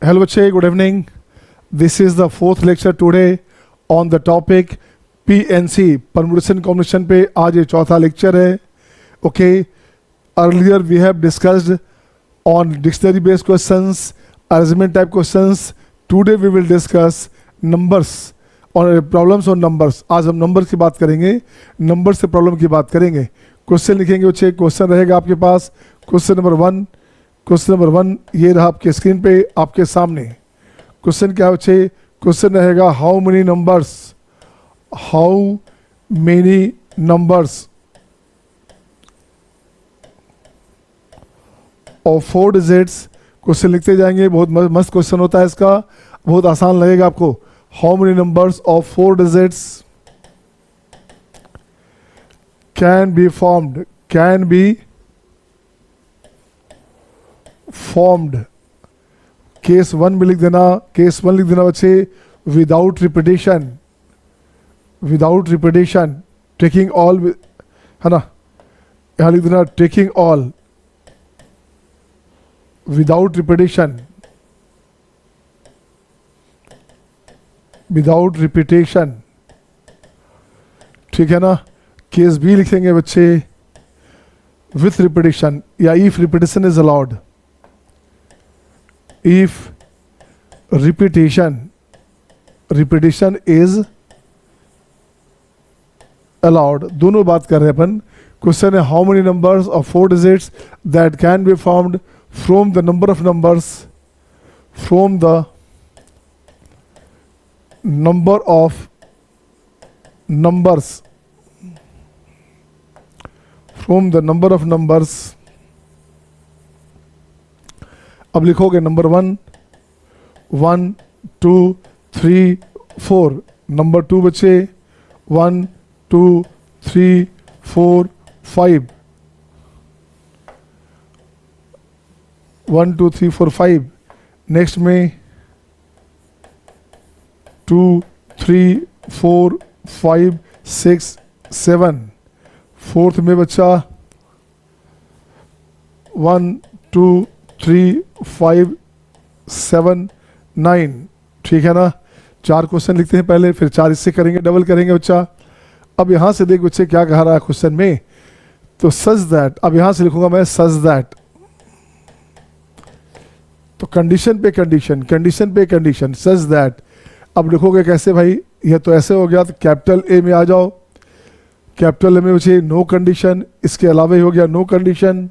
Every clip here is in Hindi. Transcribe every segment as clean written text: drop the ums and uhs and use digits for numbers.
Hello बच्चे, good evening. This is the fourth lecture today on the topic PNC, permutation combination पे आज ये चौथा लेक्चर है. Okay, earlier we have discussed on dictionary based questions, arrangement type questions. Today we will discuss numbers और प्रॉब्लम्स ऑन नंबर्स. आज हम नंबर की बात करेंगे, नंबर से प्रॉब्लम की बात करेंगे. क्वेश्चन लिखेंगे बच्चे. क्वेश्चन रहेगा आपके पास. क्वेश्चन नंबर वन ये रहा आपके स्क्रीन पे आपके सामने. क्वेश्चन क्या बच्चे? क्वेश्चन रहेगा हाउ मेनी नंबर्स और 4 डिजिट्स. क्वेश्चन लिखते जाएंगे. बहुत मस्त क्वेश्चन होता है इसका, बहुत आसान लगेगा आपको. How many numbers of 4 digits can be formed. Case 1 में लिख देना. केस 1 लिख देना बच्चे विदाउट रिपीटेशन टेकिंग ऑल, है ना. यहाँ लिख देना टेकिंग ऑल विदाउट रिपीटेशन. ठीक है ना. केस बी लिखेंगे बच्चे विथ रिपीटेशन या if repetition is allowed. If repetition is allowed. दोनों बात कर रहे हैं अपन. क्वेश्चन है how many numbers of 4 digits that can be formed from the number of numbers अब लिखोगे नंबर 1 2 3 4. नंबर 2 बच्चे 1 2 3 4 5. 1 2 3 4 5. नेक्स्ट में 2 3 4 5 6 7. फोर्थ में बच्चा 1 2 3 5 7 9. ठीक है ना. 4 क्वेश्चन लिखते हैं पहले, फिर 4 इससे करेंगे, डबल करेंगे बच्चा. अब यहां से देख बच्चे क्या कह रहा है क्वेश्चन में. तो सच दैट, अब यहां से लिखूंगा मैं सच दैट. तो कंडीशन पे कंडीशन सच दैट. अब लिखोगे कैसे भाई? यह तो ऐसे हो गया. तो कैपिटल ए में आ जाओ. कैपिटल ए में बच्चे नो कंडीशन. इसके अलावा ही हो गया नो कंडीशन.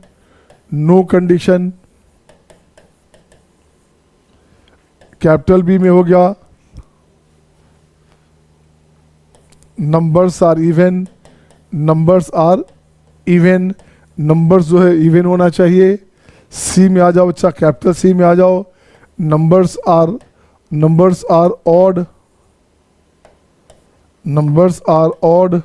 कैपिटल बी में हो गया नंबर्स आर इवन. नंबर्स जो है इवन होना चाहिए. सी में आ जाओ बच्चा. कैपिटल सी में आ जाओ. Numbers are odd. Numbers are odd.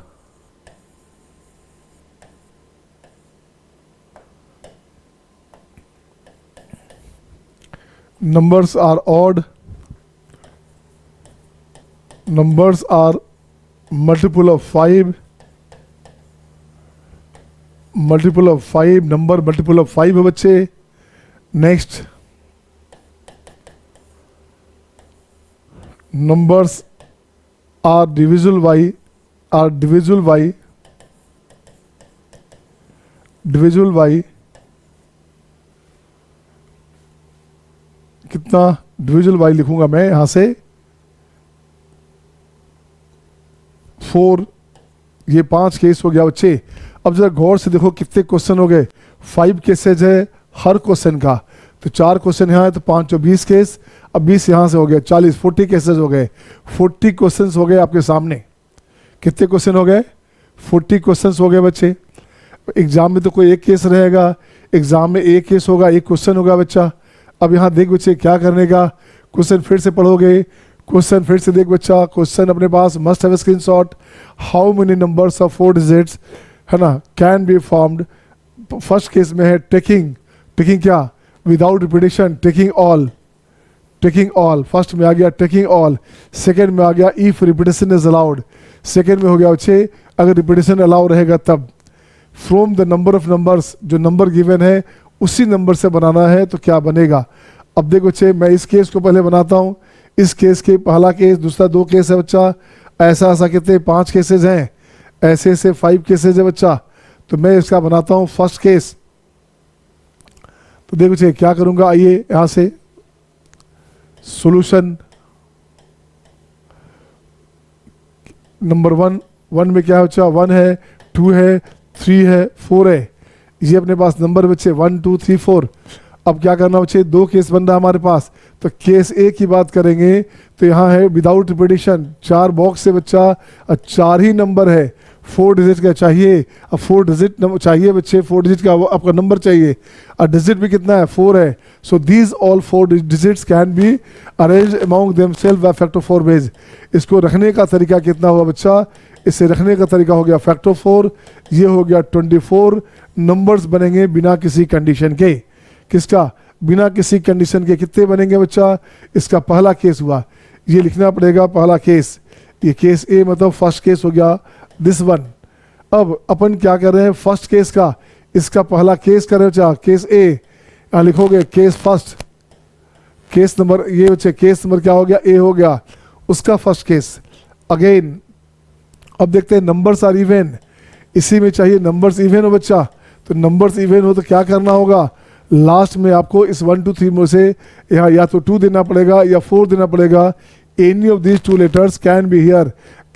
Numbers are multiple of 5. Number multiple of 5 है बच्चे. Next numbers are divisible by कितना डिविजिबल बाई लिखूंगा मैं यहां से 4. ये 5 केस हो गया बच्चे. अब जरा गौर से देखो कितने क्वेश्चन हो गए. 5 केसेज है हर क्वेश्चन का. तो 4 क्वेश्चन यहाँ है तो 5 और 20 केस. अब 20 यहाँ से हो गए 40 केसेज हो गए. 40 क्वेश्चन हो गए आपके सामने. कितने क्वेश्चन हो गए? 40 क्वेश्चन हो गए बच्चे. एग्जाम में तो कोई एक केस रहेगा. एग्जाम में एक केस होगा, एक क्वेश्चन होगा बच्चा. अब यहाँ देख बच्चे क्या करने का. क्वेश्चन फिर से पढ़ोगे. क्वेश्चन फिर से देख बच्चा. क्वेश्चन अपने पास must have screenshot. How many numbers of 4 digits, है ना, can be formed. First case में है टेकिंग क्या? Without repetition taking all. First में आ गया टेकिंग ऑल. सेकेंड में आ गया if repetition is allowed. Second में हो गया बच्चे अगर रिपीटेशन अलाउ रहेगा तब. From the number of numbers, जो नंबर गिवन है उसी नंबर से बनाना है तो क्या बनेगा. अब देखो बच्चे मैं इस केस को पहले बनाता हूँ, इस केस के पहला केस, दूसरा 2 केस है बच्चा, ऐसा ऐसा कितने 5 केसेज हैं, ऐसे ऐसे 5 केसेज है बच्चा। तो मैं इसका बनाता हूँ फर्स्ट केस। तो देखो बच्चे क्या करूँगा, आइए यहाँ से सॉल्यूशन नंबर 1 में क्या है बच्चा, 1 है, 2 है, 3 है, 4 है, ये अपने पास नंबर बच्चे 1 2 3 4। अब क्या करना बच्चे, 2 केस बन रहा है हमारे पास, तो केस ए की बात करेंगे तो यहाँ है विदाउट रिपीटिशन, 4 बॉक्स है बच्चा और 4 ही नंबर है, 4 डिजिट का चाहिए। अब 4 डिजिट चाहिए बच्चे, 4 डिजिट का आपका नंबर चाहिए और डिजिट भी कितना है, 4 है। So these all 4 digits can be arrange among themself by factor 4 base. इसको रखने का तरीका कितना हुआ बच्चा, इसे रखने का तरीका हो गया फैक्टर 4, ये हो गया 24 नंबर्स बनेंगे बिना किसी कंडीशन के। किसका, बिना किसी कंडीशन के कितने बनेंगे बच्चा, इसका पहला केस हुआ, ये लिखना पड़ेगा पहला केस, ये केस ए मतलब फर्स्ट केस हो गया दिस वन। अब अपन क्या कर रहे हैं, फर्स्ट केस का, इसका पहला केस कर रहे बच्चा, केस ए, यहाँ लिखोगे केस फर्स्ट, केस नंबर ये बच्चे केस नंबर क्या हो गया, ए हो गया, उसका फर्स्ट केस अगेन। अब देखते हैं नंबर्स आर इवन, इसी में चाहिए नंबर्स इवन हो बच्चा, तो नंबर्स इवन हो तो क्या करना होगा, लास्ट में आपको इस 1 2 3 में से यहाँ या तो 2 देना पड़ेगा या 4 देना पड़ेगा। Any of these 2 letters can be here,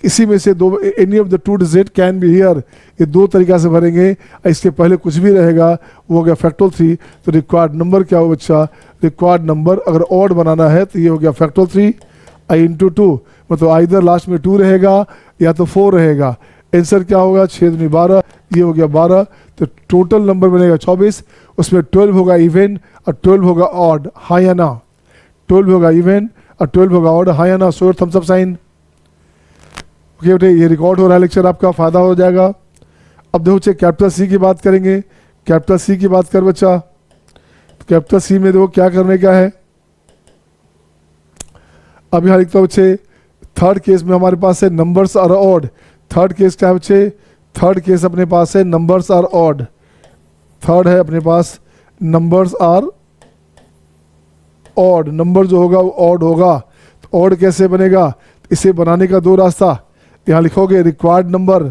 इसी में से 2, any of the 2 digit can be here, ये 2 तरीका से भरेंगे। इसके पहले कुछ भी रहेगा वो हो गया फैक्टोरियल 3। तो रिक्वायर्ड नंबर क्या हो बच्चा, रिक्वायर्ड नंबर अगर ऑड बनाना है तो ये हो गया फैक्टोरियल 3 आई इंटू 2, मतलब आइधर लास्ट में 2 रहेगा या तो 4 रहेगा। आंसर क्या होगा, 6 दूनी 12, ये हो गया 12, तो टोटल नंबर बनेगा 24, उसमें 12 होगा इवन और 12 होगा ऑड, हाँ या ना, 12 होगा इवन और 12 होगा ऑड, हाँ या ना, so thumbs up sign. Okay बेटे, ये रिकॉर्ड हो रहा है लेक्चर, आपका फायदा हो जाएगा। अब देखो बच्चे कैपिटल सी की बात करेंगे, कैपिटल सी की बात कर बच्चा, कैपिटल सी में देखो क्या करने का है। अब यहाँ लिखता हूँ बच्चे थर्ड केस में हमारे पास है numbers are odd, third case क्या है बच्चे, थर्ड केस अपने पास है नंबर्स आर ऑड, थर्ड है अपने पास नंबर्स आर ऑड, नंबर जो होगा वो ऑड होगा। तो ऑड कैसे बनेगा, इसे बनाने का 2 रास्ता, यहाँ लिखोगे रिक्वायर्ड नंबर,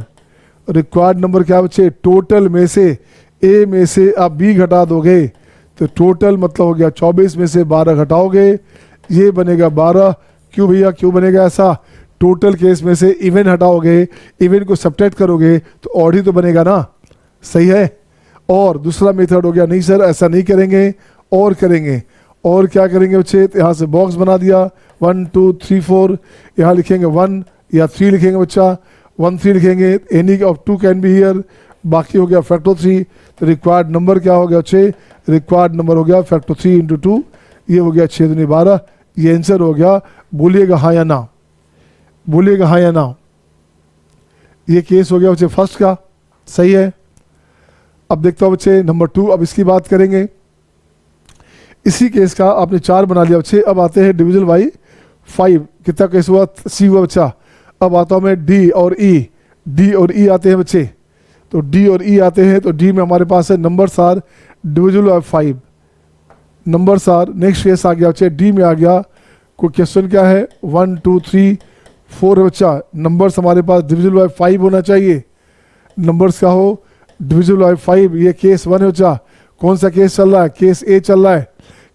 रिक्वायर्ड नंबर क्या बच्चे, टोटल में से ए में से आप बी घटा दोगे, तो टोटल मतलब हो गया 24 में से 12 घटाओगे, ये बनेगा 12। क्यों भैया, क्यों बनेगा ऐसा, टोटल केस में से इवन हटाओगे, इवन को सब्ट्रैक्ट करोगे तो ऑड ही तो बनेगा ना, सही है। और दूसरा मेथड हो गया, नहीं सर ऐसा नहीं करेंगे, और करेंगे, और क्या करेंगे बच्चे, तो यहाँ से बॉक्स बना दिया 1 2 3 4, यहाँ लिखेंगे 1 या 3 लिखेंगे बच्चा, 1 3 लिखेंगे, any of 2 can be here, बाकी हो गया फैक्टर 3। तो रिक्वायर्ड नंबर क्या हो गया बच्चे, रिक्वायर्ड नंबर हो गया फैक्टर 3 इंटू 2, ये हो गया 6 दूनी 12, ये आंसर हो गया। बोलिएगा हाँ या ना, बोलिएगा हाँ या ना, ये केस हो गया बच्चे फर्स्ट का, सही है। अब देखता हूँ बच्चे नंबर 2, अब इसकी बात करेंगे। इसी केस का आपने 4 बना लिया बच्चे। अब आते हैं डिविजन बाई 5, कितना केस हुआ, सी हुआ बच्चा। अब आता हूँ मैं डी और ई, डी और ई आते हैं बच्चे, तो डी और ई आते हैं, तो डी में हमारे पास है numbers are divisible by 5, numbers are, next case आ गया बच्चे डी में आ गया, कोई क्वेश्चन क्या है 1 2 3 4 है बच्चा, नंबर्स हमारे पास डिविजिबल बाय 5 होना चाहिए, नंबर्स का हो डिविजिबल बाय 5, ये केस 1 है बच्चा। कौन सा केस चल रहा है, केस ए चल रहा है,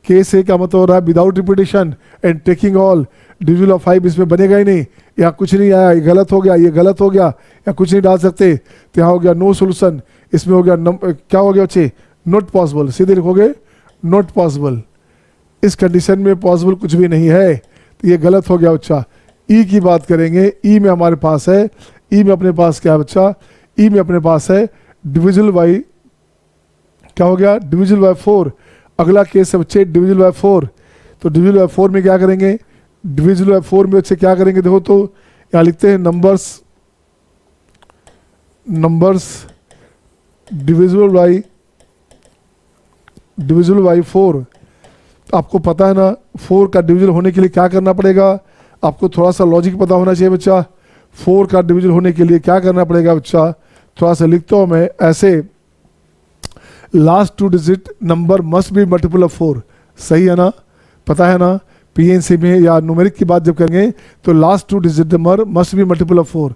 केस ए का मतलब हो रहा है without repetition and taking all, divisible of 5 इसमें बनेगा ही नहीं, यहाँ कुछ नहीं आया, ये गलत हो गया, ये गलत हो गया, या कुछ नहीं डाल सकते, तो यहाँ हो गया नो सोल्यूशन, इसमें हो गया क्या हो गया बच्चे, नॉट पॉसिबल, सीधे लिखोगे नॉट पॉसिबल, इस कंडीशन में पॉसिबल कुछ भी नहीं है, तो ये गलत हो गया बच्चा। ई की बात करेंगे, ई में हमारे पास है, ई में अपने पास क्या है बच्चा, ई में अपने पास है डिविजिबल बाई, क्या हो गया डिविजिबल बाय 4, अगला केस है बच्चे डिविजिबल बाय 4, तो डिविजिबल बाय 4 में क्या करेंगे, डिविजिबल बाय 4 में बच्चे क्या करेंगे, देखो तो यहाँ लिखते हैं नंबर्स, नंबर्स डिविजिबल बाई 4, आपको पता है ना 4 का डिविजन होने के लिए क्या करना पड़ेगा, आपको थोड़ा सा लॉजिक पता होना चाहिए बच्चा। 4 का डिविजन होने के लिए क्या करना पड़ेगा बच्चा, थोड़ा सा लिखता हूँ मैं ऐसे, last 2 digit number must be multiple of 4, सही है ना, पता है ना, पीएनसी में या न्यूमेरिक की बात जब करेंगे तो last 2 digit number must be multiple of 4।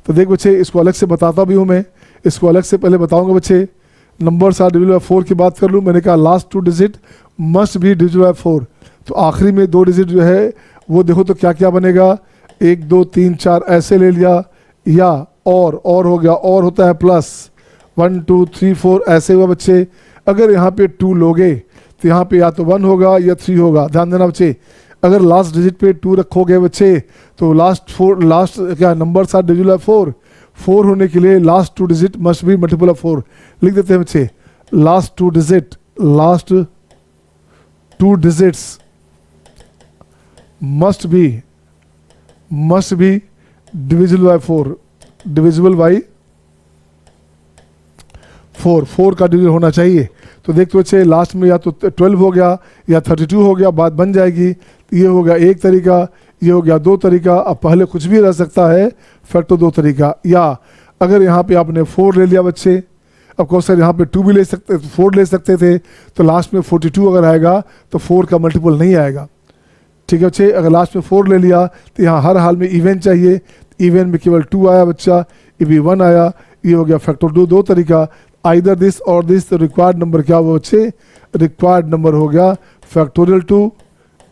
तो देख बच्चे, इसको अलग से बताता भी हूँ मैं, इसको अलग से पहले बताऊंगा बच्चे। नंबर्स आर डिविजिबल बाय 4 की बात कर लूँ, मैंने कहा last 2 digit must be divisible by 4। तो आखिरी में 2 डिजिट जो है वो देखो तो क्या क्या बनेगा, 1 2 3 4 ऐसे ले लिया, या और हो गया, और होता है प्लस 1 2 3 4 ऐसे हुआ बच्चे। अगर यहाँ पे 2 लोगे तो यहाँ पे या तो 1 होगा या 3 होगा, ध्यान देना बच्चे। अगर लास्ट डिजिट पे 2 रखोगे बच्चे तो लास्ट क्या नंबर्स आर डिविजिबल बाय 4। 4 होने के लिए last 2 digit must be multiple of 4। लिख देते हैं बच्चे, last 2 digits must be divisible by 4, divisible by 4 का डिविजन होना चाहिए। तो देखते बच्चे, लास्ट में या तो 12 हो गया या 32 हो गया, बात बन जाएगी। ये हो गया एक तरीका, ये हो गया 2 तरीका। अब पहले कुछ भी रह सकता है, फैक्टर 2 तरीका। या अगर यहाँ पे आपने 4 ले लिया बच्चे, अब कौन सर यहाँ पे 2 भी ले सकते, 4 ले सकते थे, तो लास्ट में 42 अगर आएगा तो 4 का मल्टीपल नहीं आएगा। ठीक है बच्चे, अगर लास्ट में 4 ले लिया तो यहाँ हर हाल में इवन चाहिए, इवन में केवल 2 आया बच्चा, ये भी 1 आया, ये हो गया फैक्टर 2 तरीका। आइदर दिस और दिस, तो रिक्वायर्ड नंबर क्या हुआ बच्चे, रिक्वायर्ड नंबर हो गया फैक्टोरियल 2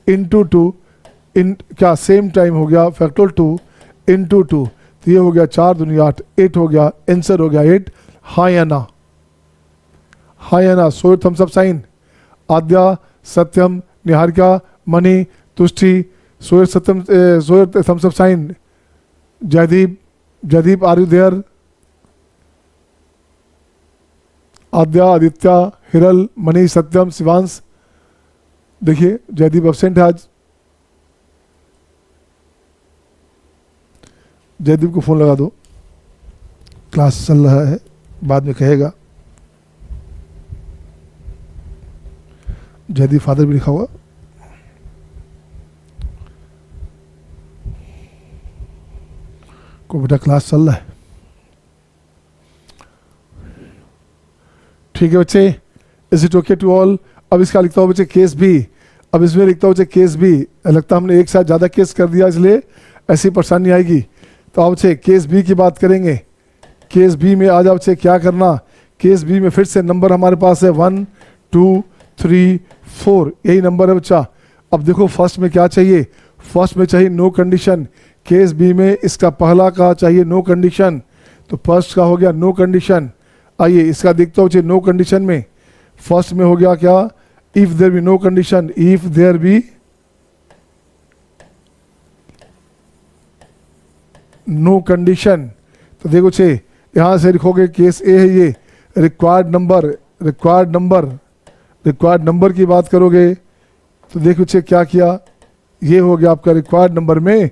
इंटू 2 इन क्या सेम टाइम हो गया फैक्टोरियल 2 इंटू 2। तो ये हो गया 4 दूनी 8, 8 हो गया, आंसर हो गया 8। हाँ या ना, हाँ या ना, show thumbs up sign. Aadya, Satyam, Niharika, Mani, Tushti, show thumbs up sign. Jaydeep are you there? Aadya, Aditya, Hiral, Manish, Satyam, Shivansh. देखिए जयदीप एब्सेंट है आज। जयदीप को फोन लगा दो, क्लास चल रहा है, बाद में कहेगा। जयदीप फादर भी लिखा हुआ। को बेटा क्लास चल रहा है। ठीक है बच्चे, is it okay to all? अब इसका लिखता हूँ बच्चे केस बी। अब इसमें लिखता हूँ बच्चे केस बी। लगता हमने एक साथ ज़्यादा केस कर दिया, इसलिए ऐसी परेशानी आएगी। तो अब बच्चे केस बी की बात करेंगे। केस बी में आ जाओ बच्चे, क्या करना, केस बी में फिर से नंबर हमारे पास है 1 2 3 4, यही नंबर है बच्चा। अब देखो फर्स्ट में क्या चाहिए, फर्स्ट में चाहिए नो कंडीशन। केस बी में इसका पहला का चाहिए नो कंडीशन, तो फर्स्ट का हो गया नो कंडीशन। आइए इसका देखता हूँ नो कंडीशन में। फर्स्ट में हो गया क्या, if there be no condition, if there be no condition. तो देखो छे, यहाँ से लिखोगे केस ए है ये, रिक्वायर्ड नंबर की बात करोगे तो देखो छे क्या किया, ये हो गया आपका रिक्वायर्ड नंबर में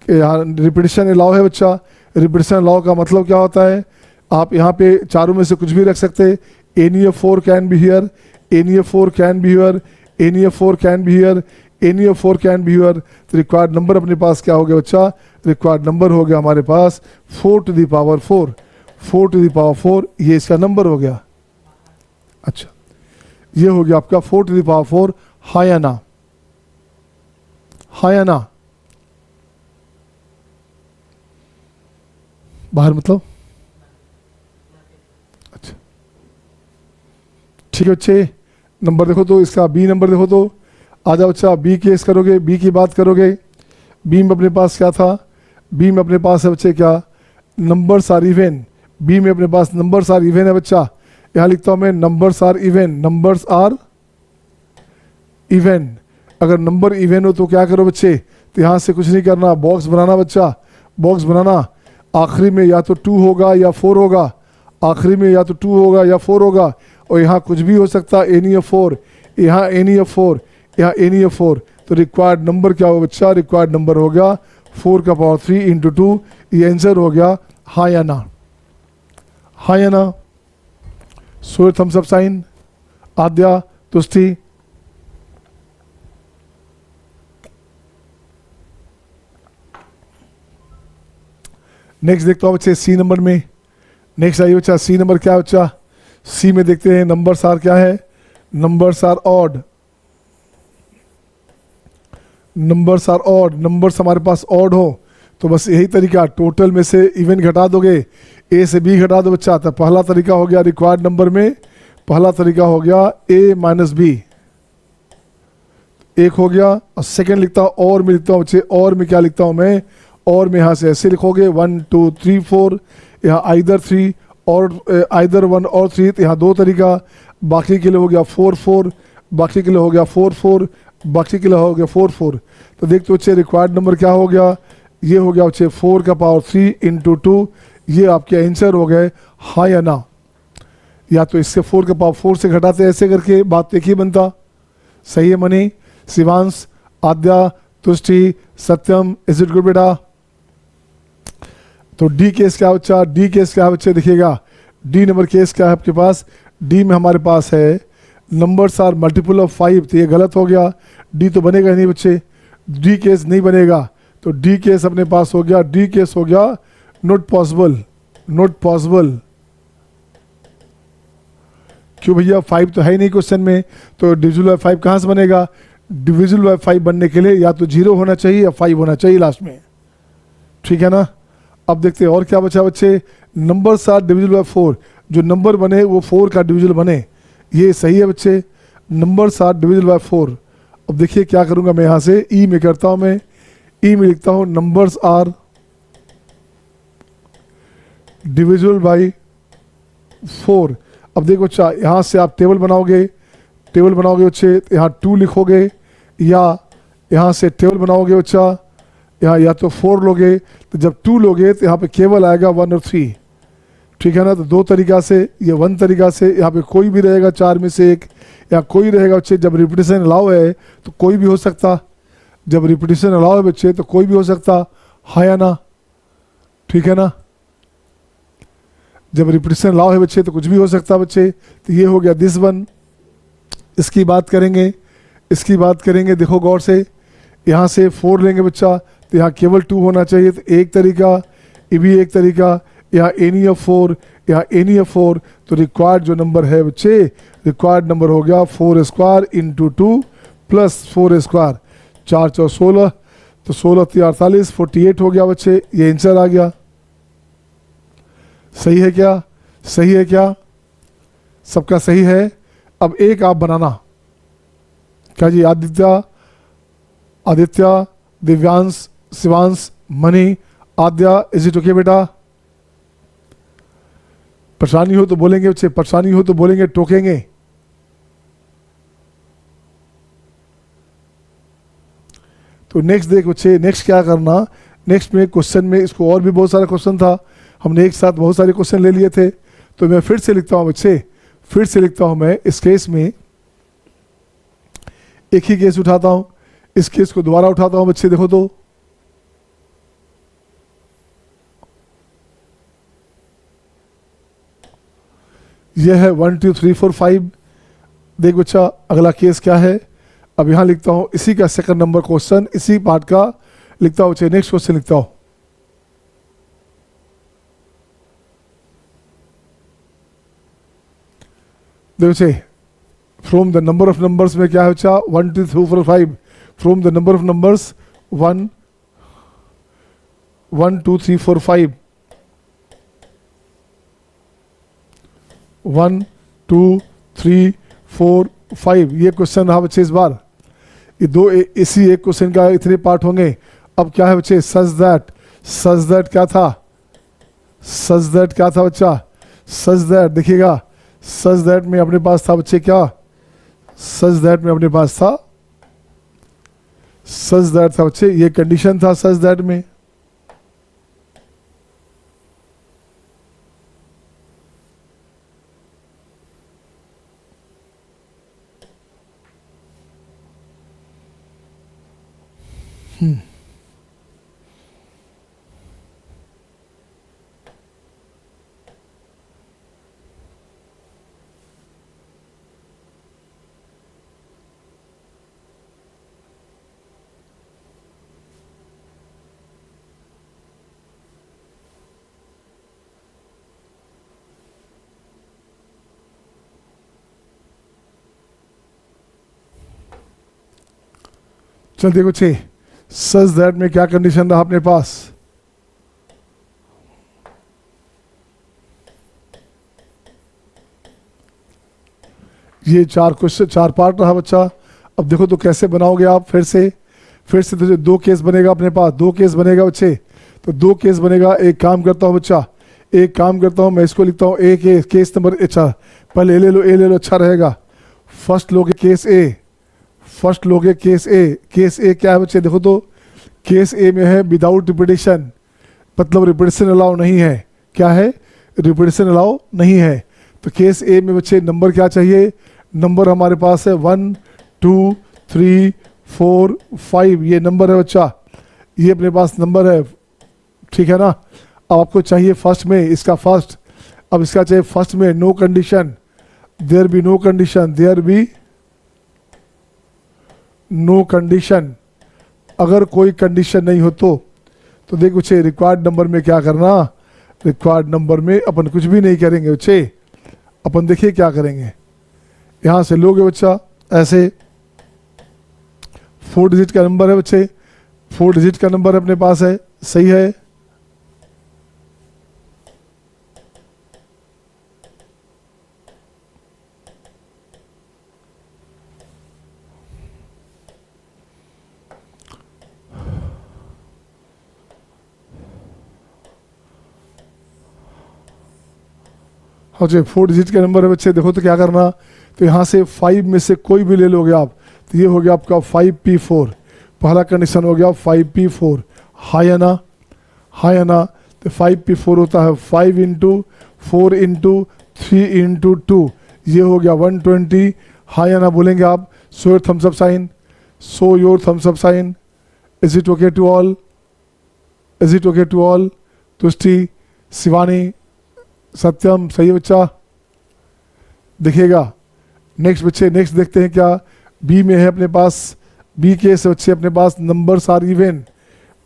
रिपीटिशन अलाउ है बच्चा। रिपीटिशन अलाउ का मतलब क्या होता है, आप यहाँ पे चारों में से कुछ भी रख सकते, any of 4 can be here, any of 4 can be here, any of 4 can be here, any of 4 can be here. तो रिक्वायर्ड नंबर अपने पास क्या हो गया बच्चा, रिक्वायर्ड नंबर हो गया हमारे पास 4 to the power 4, 4 to the power 4, ये इसका नंबर हो गया। अच्छा ये हो गया आपका 4 टू द पावर 4। हाँ या ना, हाँ या ना, बाहर मतलब। अच्छा ठीक है बच्चे, नंबर देखो तो इसका बी नंबर देखो तो, आ जाओ अच्छा बी केस करोगे, बी की बात करोगे। बी में अपने पास क्या था, बी में अपने पास है बच्चे क्या, नंबर्स आर इवन। बी में अपने पास नंबर्स आर इवन है बच्चा। यहाँ लिखता हूँ मैं numbers are even, numbers are even. अगर नंबर इवन हो तो क्या करो बच्चे, तो यहाँ से कुछ नहीं करना, बॉक्स बनाना बच्चा, बॉक्स बनाना। आखिरी में या तो 2 होगा या 4 होगा, आखिरी में या तो 2 होगा या 4 होगा, और यहाँ कुछ भी हो सकता है, एनी ऑफ 4, यहाँ एनी ऑफ 4, यहाँ एनी ऑफ 4। तो रिक्वायर्ड नंबर क्या होगा बच्चा, रिक्वायर्ड नंबर हो गया 4 का पावर 3 इंटू 2। ये आंसर हो गया हाँ या ना, हाँ या ना। So thumbs up sign. Aadya, Tushti, next देखता हूँ बच्चे सी नंबर में। नेक्स्ट आइए बच्चा, सी नंबर क्या है बच्चा, सी में देखते हैं नंबर्स आर क्या है, numbers are odd. Numbers are odd, numbers हमारे पास ऑड हो तो बस यही तरीका, टोटल में से इवन घटा दोगे, ए से बी घटा दो बच्चा। तो पहला तरीका हो गया रिक्वायर्ड नंबर में, पहला तरीका हो गया ए माइनस बी, एक हो गया। और सेकंड लिखता हूँ और में लिखता हूँ बच्चे, और में क्या लिखता हूँ मैं, और में यहाँ से ऐसे लिखोगे 1 2 3 4, यहाँ आइदर 3 और आइदर 1 और 3, तो यहाँ दो तरीका, बाकी के लिए हो गया 4 4, बाकी के लिए हो गया 4 4, बाकी के लिए हो गया 4 4। तो देखते बच्चे रिक्वायर्ड नंबर क्या हो गया, ये हो गया बच्चे 4 का पावर 3 इंटू 2, ये आपके आंसर हो गए, हाँ या ना। या तो इससे 4 का पावर 4 से घटाते ऐसे करके, बात एक ही बनता। सही है Mani, Shivansh, Aadya, Tushti, Satyam, is it good बेटा। तो डी केस क्या बच्चा, डी केस क्या है बच्चे, देखिएगा डी नंबर केस क्या है आपके पास, डी में हमारे पास है नंबर्स आर मल्टीपल ऑफ 5, तो ये गलत हो गया, डी तो बनेगा ही नहीं बच्चे, डी केस नहीं बनेगा। तो डी केस अपने पास हो गया, डी केस हो गया नॉट पॉसिबल, नॉट पॉसिबल। क्यों भैया, 5 तो है ही नहीं क्वेश्चन में, तो डिविजिबल बाय 5 कहाँ से बनेगा। डिविजिबल बाय 5 बनने के लिए या तो 0 होना चाहिए या 5 होना चाहिए लास्ट में, ठीक है ना। अब देखते हैं और क्या बचा बच्चे, नंबर्स आर डिविजिबल बाय 4, जो नंबर बने वो 4 का डिविजिबल बने, ये सही है बच्चे, नंबर्स आर डिविजिबल बाय 4। अब देखिए क्या करूंगा मैं, यहाँ से ई में करता हूँ, मैं ई में लिखता हूँ नंबर्स आर डिविजिबल बाय 4। अब देखो बच्चा, यहाँ से आप टेबल बनाओगे, टेबल बनाओगे बच्चे, यहाँ 2 लिखोगे, या यहाँ से टेबल बनाओगे बच्चा, यहाँ या तो 4 लोगे, तो जब 2 लोगे तो यहाँ पे केवल आएगा 1 और 3, ठीक है ना। तो दो तरीका से, ये 1 तरीका से, यहाँ पे कोई भी रहेगा 4 में से एक, या कोई रहेगा बच्चे, जब रिपीटिशन अलाउ है तो कोई भी हो सकता, जब रिपीटिशन अलाउ है बच्चे तो कोई भी हो सकता, हाँ या ना, ठीक है ना। जब रिपीटिशन अलाउ है बच्चे तो कुछ भी हो सकता बच्चे। तो ये हो गया दिस वन। इसकी बात करेंगे, इसकी बात करेंगे, देखो गौर से, यहाँ से 4 लेंगे बच्चा तो यहाँ केवल 2 होना चाहिए, तो एक तरीका, ये भी एक तरीका, यहाँ एनी ऑफ 4, यहाँ एनी ऑफ 4। तो रिक्वायर्ड जो नंबर है बच्चे, रिक्वायर्ड नंबर हो गया 4 स्क्वायर इंटू 2 प्लस 4 स्क्वायर, 4 4 16, तो 16 3 48, 48 हो गया बच्चे, ये आंसर आ गया। सही है क्या, सही है क्या, सबका सही है। अब एक आप बनाना, क्या जी, आदित्य, आदित्य, दिव्यांश, शिवांश, मणि, आद्या, इज इट ओके बेटा। परेशानी हो तो बोलेंगे बच्चे, परेशानी हो तो बोलेंगे, टोकेंगे। तो नेक्स्ट देख बच्चे, नेक्स्ट क्या करना, नेक्स्ट में क्वेश्चन में, इसको और भी बहुत सारा क्वेश्चन था, हमने एक साथ बहुत सारे क्वेश्चन ले लिए थे, तो मैं फिर से लिखता हूं बच्चे, फिर से लिखता हूं मैं, इस केस में एक ही केस उठाता हूं, इस केस को दोबारा उठाता हूं बच्चे, देखो तो यह है 1 2 3 4 5। देख बच्चा अगला केस क्या है, अब यहां लिखता हूं इसी का सेकंड नंबर क्वेश्चन, इसी पार्ट का लिखता हूं बच्चे, नेक्स्ट क्वेश्चन लिखता हूं। देखो बच्चे, from the number of numbers में क्या है बच्चा, 1 2 3 4 5, from the number of numbers 1 1 2 3 4 5, 1 2 3 4 5, ये क्वेश्चन रहा बच्चे इस बार। ये दो इसी एक क्वेश्चन का इतने पार्ट होंगे। अब क्या है बच्चे, सच दैट, सच दैट क्या था, सच दैट क्या था बच्चा, सच दैट देखिएगा, सच दैट में अपने पास था बच्चे क्या, सच दैट में अपने पास था, सच दैट था बच्चे, ये कंडीशन था सच दैट में। चल देखो 6 सच दैट में क्या कंडीशन रहा अपने पास, ये 4 क्वेश्चन 4 पार्ट रहा बच्चा। अब देखो तो कैसे बनाओगे आप, फिर से तो जो 2 केस बनेगा अपने पास, 2 केस बनेगा बच्चे, तो 2 केस बनेगा। एक काम करता हूँ बच्चा, एक काम करता हूँ, मैं इसको लिखता हूँ ए केस नंबर, अच्छा पहले ए ले लो अच्छा रहेगा। फर्स्ट लोगे केस ए, फर्स्ट लोगे केस ए। केस ए क्या है बच्चे, देखो तो केस ए में है विदाउट रिपीटेशन, मतलब रिपीटेशन अलाउ नहीं है। क्या है, रिपीटेशन अलाउ नहीं है। तो केस ए में बच्चे नंबर क्या चाहिए, नंबर हमारे पास है 1 2 3 4 5, ये नंबर है बच्चा, ये अपने पास नंबर है, ठीक है ना। अब आपको चाहिए फर्स्ट में इसका फर्स्ट, अब इसका चाहिए फर्स्ट में no condition, there be no condition, there be no condition. अगर कोई कंडीशन नहीं हो तो देखो बच्चे रिक्वायर्ड नंबर में क्या करना, रिक्वायर्ड नंबर में अपन कुछ भी नहीं करेंगे बच्चे, अपन देखिए क्या करेंगे। यहाँ से लोगे बच्चा ऐसे, 4 डिजिट का नंबर है बच्चे, 4 डिजिट का नंबर अपने पास है, सही है। हाँ जी 4 डिजिट का नंबर है बच्चे, देखो तो क्या करना, तो यहाँ से 5 में से कोई भी ले लोगे आप, तो ये हो गया आपका 5p4, पहला कंडीशन हो गया 5p4, हाई है ना, हाई है ना। तो 5p4 होता है 5 इंटू 4 इंटू 3 इंटू 2, ये हो गया 120, हाई है ना बोलेंगे आप। So your thumbs up sign, so your thumbs up sign, is it okay to all, is it okay to all, Tushti, Shivani, Satyam, सही है बच्चा, देखिएगा। नेक्स्ट बच्चे, नेक्स्ट देखते हैं क्या, बी में है अपने पास, बी केस है बच्चे अपने पास, numbers are even,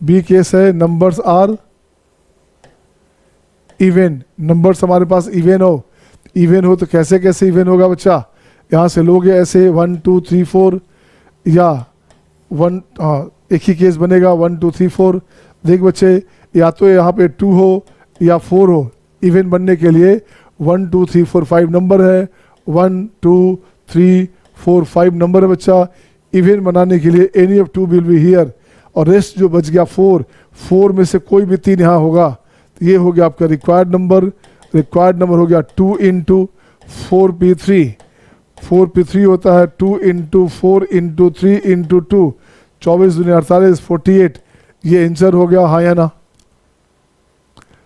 B case है नंबर्स आर इवन, नंबर्स हमारे पास इवन हो, इवन हो तो कैसे कैसे इवन होगा बच्चा, यहाँ से लोगे ऐसे 1 2 3 4, या 1 एक ही केस बनेगा 1 2 3 4। देख बच्चे या तो यहाँ पे 2 हो या 4 हो, इवन बनने के लिए 1 2 3 4 5 नंबर है, 1 2 3 4 5 नंबर है बच्चा। इवन बनाने के लिए any of 2 will be here, और रेस्ट जो बच गया 4 में से कोई भी 3 यहाँ होगा, तो ये हो गया आपका रिक्वायर्ड नंबर। रिक्वायर्ड नंबर हो गया 2 इंटू 4p3, 4p3 होता है 2 इंटू 4 इंटू 3 इंटू 2, 24 दूनी 48, 48, ये आंसर हो गया, हाँ या ना,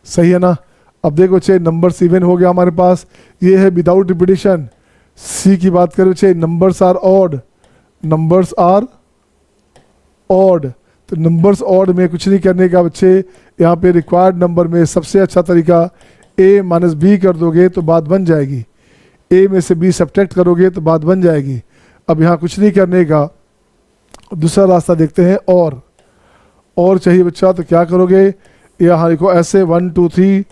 सही है ना। अब देखो बच्चे नंबर्स इवन हो गया हमारे पास, ये है विदाउट रिपीटिशन। सी की बात करें बच्चे, numbers are odd, numbers are odd, तो नंबर्स ऑड में कुछ नहीं करने का बच्चे, यहाँ पे रिक्वायर्ड नंबर में सबसे अच्छा तरीका a माइनस बी कर दोगे तो बात बन जाएगी, a में से b सब्ट्रैक्ट करोगे तो बात बन जाएगी। अब यहाँ कुछ नहीं करने का, दूसरा रास्ता देखते हैं, और चाहिए बच्चा, तो क्या करोगे, यहाँ देखो ऐसे 1 2 3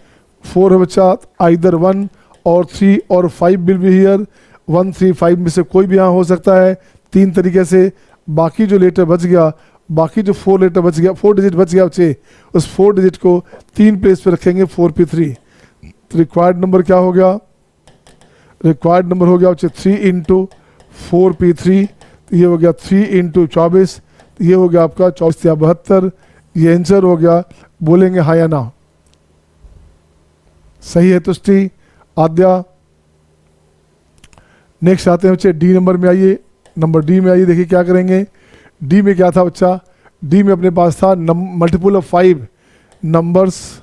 4 है बच्चा, आइदर 1 और 3 और 5 विल बी हियर, 1 3 5 में से कोई भी यहाँ हो सकता है 3 तरीके से। बाकी जो लेटर बच गया, बाकी जो 4 लेटर बच गया, 4 डिजिट बच गया बच्चे, उस 4 डिजिट को 3 प्लेस पे रखेंगे 4p3। तो रिक्वायर्ड नंबर क्या हो गया, रिक्वायर्ड नंबर हो गया बच्चे 3 इंटू 4p3, तो ये हो गया 3 इंटू 24, तो ये हो गया आपका 24 या 72, ये आंसर हो गया। बोलेंगे हाँ या ना, सही है तुष्टि, आद्या। नेक्स्ट आते हैं बच्चे डी नंबर में, आइए नंबर डी में आइए, देखिए क्या करेंगे। डी में क्या था बच्चा, डी में अपने पास था multiple of 5 numbers,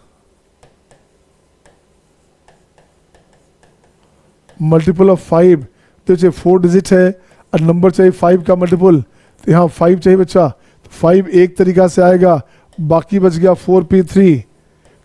multiple of 5, तो बच्चे 4 डिजिट है और नंबर चाहिए 5 का मल्टीपल, तो यहाँ 5 चाहिए बच्चा, तो 5 एक तरीका से आएगा, बाकी बच गया 4p3।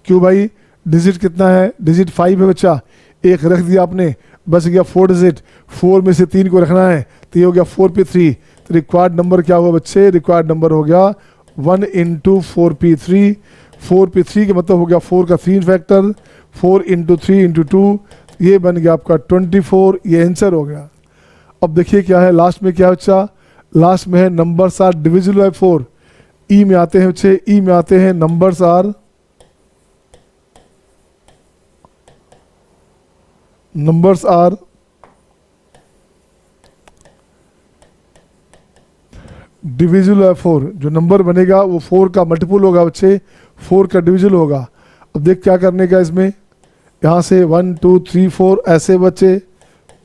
क्यों भाई, डिजिट कितना है, डिजिट 5 है बच्चा, एक रख दिया आपने, बच गया 4 डिजिट, 4 में से 3 को रखना है, तो ये हो गया 4p3। तो रिक्वायर्ड नंबर क्या हुआ बच्चे, रिक्वायर्ड नंबर हो गया 1 इंटू 4p3, 4p3 के मतलब हो गया 4 का 3 फैक्टर, 4 इंटू 3 इंटू 2, ये बन गया आपका 24, ये आंसर हो गया। अब देखिए क्या है लास्ट में, क्या बच्चा, लास्ट में है नंबर्स आर डिविजिबल बाय 4। ई में आते हैं बच्चे, ई में आते हैं नंबर्स आर डिविजिबल बाय 4। जो नंबर बनेगा वो 4 का मल्टीपल होगा बच्चे, 4 का डिविजिबल होगा। अब देख क्या करने का इसमें, यहाँ से 1 2 3 4 ऐसे बच्चे,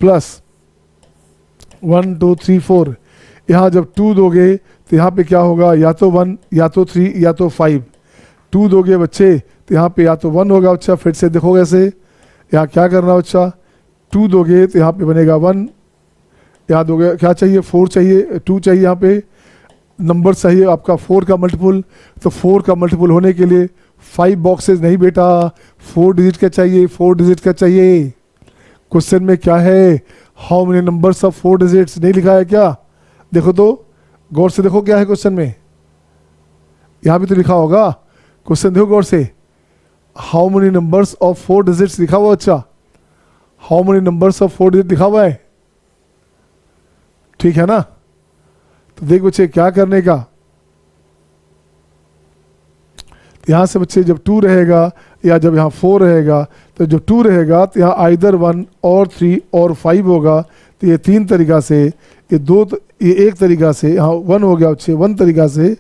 प्लस 1 2 3 4। यहाँ जब 2 दोगे तो यहाँ पे क्या होगा, या तो 1 या तो 3 या तो 5। 2 दोगे बच्चे तो यहाँ पे या तो 1 होगा बच्चा, फिर से देखो ऐसे, यहाँ क्या करना बच्चा, 2 दोगे तो यहाँ पे बनेगा 1, यहाँ दोगे क्या चाहिए, 4 चाहिए, 2 चाहिए, यहाँ पे नंबर चाहिए आपका 4 का मल्टीपल। तो 4 का मल्टीपल होने के लिए 5 बॉक्सेस नहीं बेटा, 4 डिजिट का चाहिए, 4 डिजिट का चाहिए। क्वेश्चन में क्या है, how many numbers of 4 digits, नहीं लिखा है क्या? देखो तो गौर से देखो क्या है क्वेश्चन में, यहाँ भी तो लिखा होगा, क्वेश्चन देखो गौर से, how many numbers of 4 digits लिखा हुआ। अच्छा, how many numbers of 4 digit लिखा हुआ है, ठीक है ना? तो देख बच्चे क्या करने का, यहाँ से बच्चे जब 2 रहेगा या जब यहाँ 4 रहेगा, तो जब 2 रहेगा तो यहाँ आइदर 1 और 3 और 5 होगा। तो ये 3 तरीका से, ये एक तरीका से, यहाँ 1 हो गया बच्चे 1 तरीका से,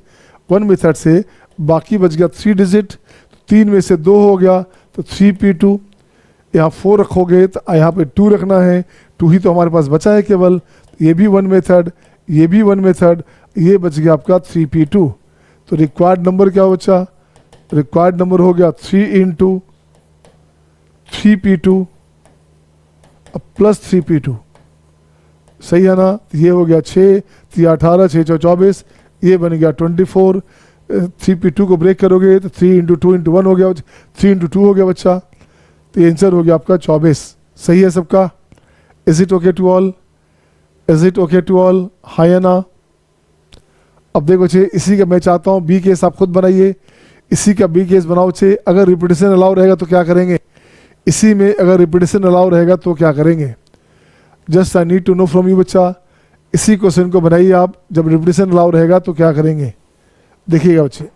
1 मेथड से, बाकी बच गया 3 डिजिट, 3 में से 2 हो गया तो 3p2। यहाँ 4 रखोगे तो यहाँ पे 2 रखना है, 2 ही तो हमारे पास बचा है केवल, ये भी 1 मेथड, ये भी 1 मेथड, ये बच गया आपका 3p2। तो रिक्वायर्ड नंबर क्या बचा, रिक्वायर्ड नंबर हो गया 3 इंटू 3p2 प्लस 3p2, सही है ना? तो ये हो गया 6, 3 18, 6 4 24, ये बन गया 24। 3p2 को ब्रेक करोगे तो 3 इंटू 2 इंटू 1 हो गया, 3 इंटू 2 हो गया बच्चा, तो ये आंसर हो गया आपका 24। सही है सबका? Is it okay to all? Is it okay to all? हाँ या ना? अब देखो बच्चे, इसी का मैं चाहता हूँ बी केस आप खुद बनाइए, इसी का बी केस बनाओ बच्चे। अगर रिपीटेशन अलाउ रहेगा तो क्या करेंगे, इसी में अगर रिपीटेशन अलाउ रहेगा तो क्या करेंगे, just I need to know from you बच्चा। इसी क्वेश्चन को बनाइए आप, जब रिपीटेशन अलाउ रहेगा तो क्या करेंगे, देखिएगा बच्चे।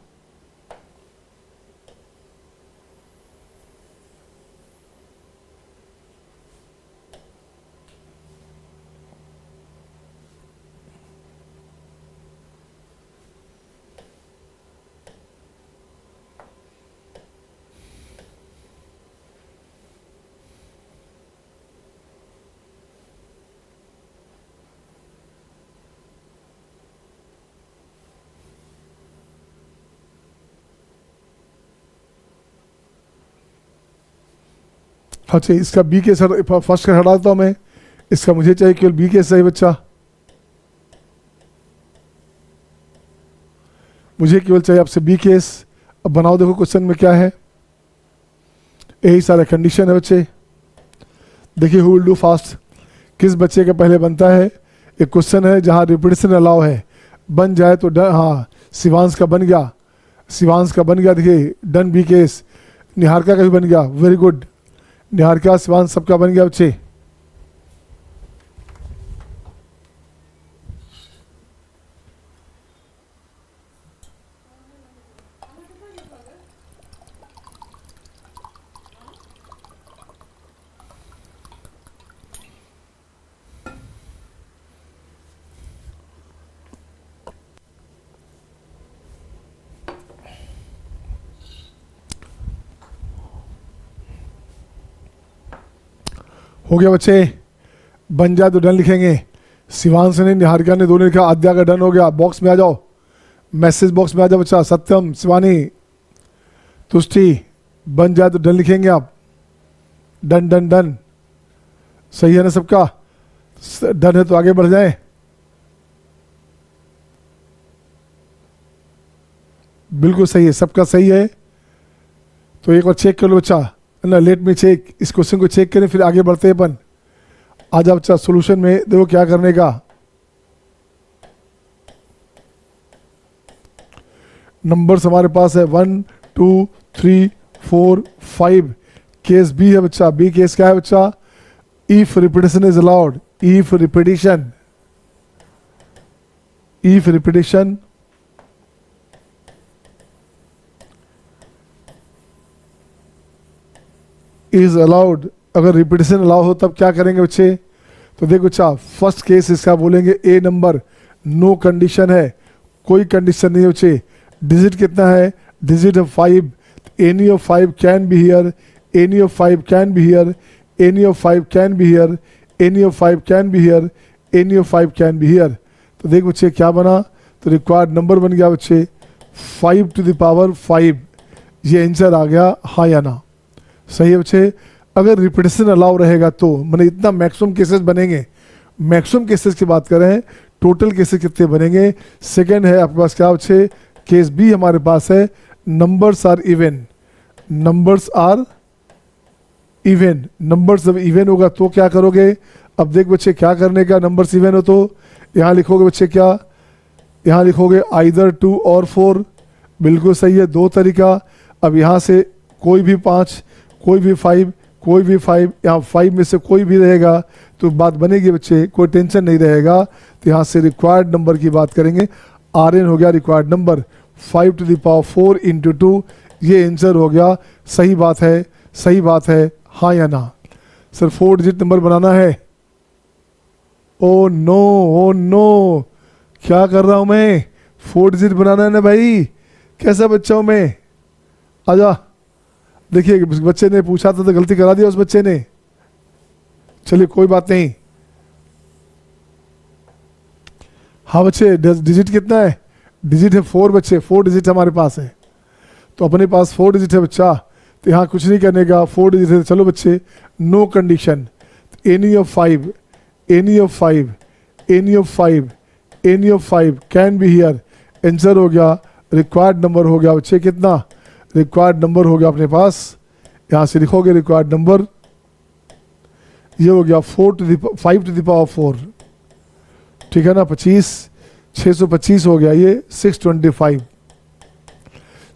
अच्छा, इसका बी केस फर्स्ट का हटा देता हूँ मैं, इसका मुझे चाहिए केवल बी केस चाहिए बच्चा, मुझे केवल चाहिए आपसे बी केस। अब बनाओ, देखो क्वेश्चन में क्या है, यही सारा कंडीशन है बच्चे। देखिए हु विल डू फास्ट, किस बच्चे का पहले बनता है। एक क्वेश्चन है जहाँ रिपीटेशन अलाउ है, बन जाए तो डन। हाँ, शिवांश का बन गया, शिवांश का बन गया, देखिए डन बी केस। निहारिका का भी बन गया, वेरी गुड, निहारिका शिवांश सबका बन गया बच्चे। हो गया बच्चे, बन जाए तो डन लिखेंगे। शिवांश ने, निहारिका ने, दोनों लिखा, आद्या का डन हो गया। बॉक्स में आ जाओ, मैसेज बॉक्स में आ जाओ बच्चा। सत्यम, शिवानी, तुष्टि, बन जाए तो डन लिखेंगे आप, डन डन डन। सही है ना सबका? डन है तो आगे बढ़ जाए। बिल्कुल सही है, सबका सही है। तो एक बार चेक कर लो बच्चा ना, लेट मी चेक, इस क्वेश्चन को चेक करें फिर आगे बढ़ते हैं अपन। आ जाओ बच्चा सॉल्यूशन में, देखो क्या करने का। नंबर्स हमारे पास है 1 2 3 4 5। केस बी है बच्चा, बी केस क्या है बच्चा, if repetition is allowed, if repetition if repetition is allowed, अगर रिपीटिशन अलाउ हो तब क्या करेंगे बच्चे? तो देखो अच्छा, फर्स्ट केस इसका बोलेंगे ए नंबर, नो कंडीशन है, कोई कंडीशन नहीं है बच्चे। डिजिट कितना है? डिजिट है 5, any of 5 can be here, any of 5 can be here, any of 5 can be here, any of 5 can be here, any of 5 can be here. तो देख बच्चे क्या बना, तो रिक्वायर्ड नंबर बन गया बच्चे 5 टू द पावर 5। ये आंसर आ गया, हाँ या ना? सही है बच्चे। अगर रिपीटिशन अलाउ रहेगा तो मैंने इतना मैक्सिमम केसेस बनेंगे। मैक्सिमम केसेस की बात करें, टोटल केसेस कितने बनेंगे? सेकंड है आपके पास क्या बच्चे? केस बी हमारे पास है, numbers are even, numbers are even. Numbers जब इवन होगा तो क्या करोगे? अब देख बच्चे क्या करने का, नंबर्स इवन हो तो यहाँ लिखोगे बच्चे क्या? यहाँ लिखोगे आइदर 2 और 4। बिल्कुल सही है, दो तरीका। अब यहाँ से कोई भी 5, कोई भी 5, कोई भी 5, यहाँ 5 में से कोई भी रहेगा तो बात बनेगी बच्चे, कोई टेंशन नहीं रहेगा। तो यहाँ से रिक्वायर्ड नंबर की बात करेंगे, आर एन हो गया required number 5 to the power 4 into 2। ये आंसर हो गया। सही बात है, सही बात है, हाँ या ना? सर 4 डिजिट नंबर बनाना है। ओ नो, ओ नो, क्या कर रहा हूँ मैं? 4 डिजिट बनाना है ना भाई, कैसा बच्चा हूँ मैं? आजा। देखिए बच्चे ने पूछा था तो गलती करा दिया उस बच्चे ने, चलिए कोई बात नहीं। हाँ बच्चे, डिजिट कितना है? डिजिट है 4 बच्चे, 4 डिजिट हमारे पास है। तो अपने पास 4 डिजिट है बच्चा, तो यहाँ कुछ नहीं करने का, 4 डिजिट है। चलो बच्चे, no condition, any of 5, any of 5, any of 5, any of 5 can be here. Answer हो गया, रिक्वायर्ड नंबर हो गया बच्चे कितना? रिक्वायर्ड नंबर हो गया अपने पास, यहाँ से लिखोगे रिक्वायर्ड नंबर, ये हो गया 5 टू द पावर 4। ठीक है ना? 25, 625 हो गया ये, 625।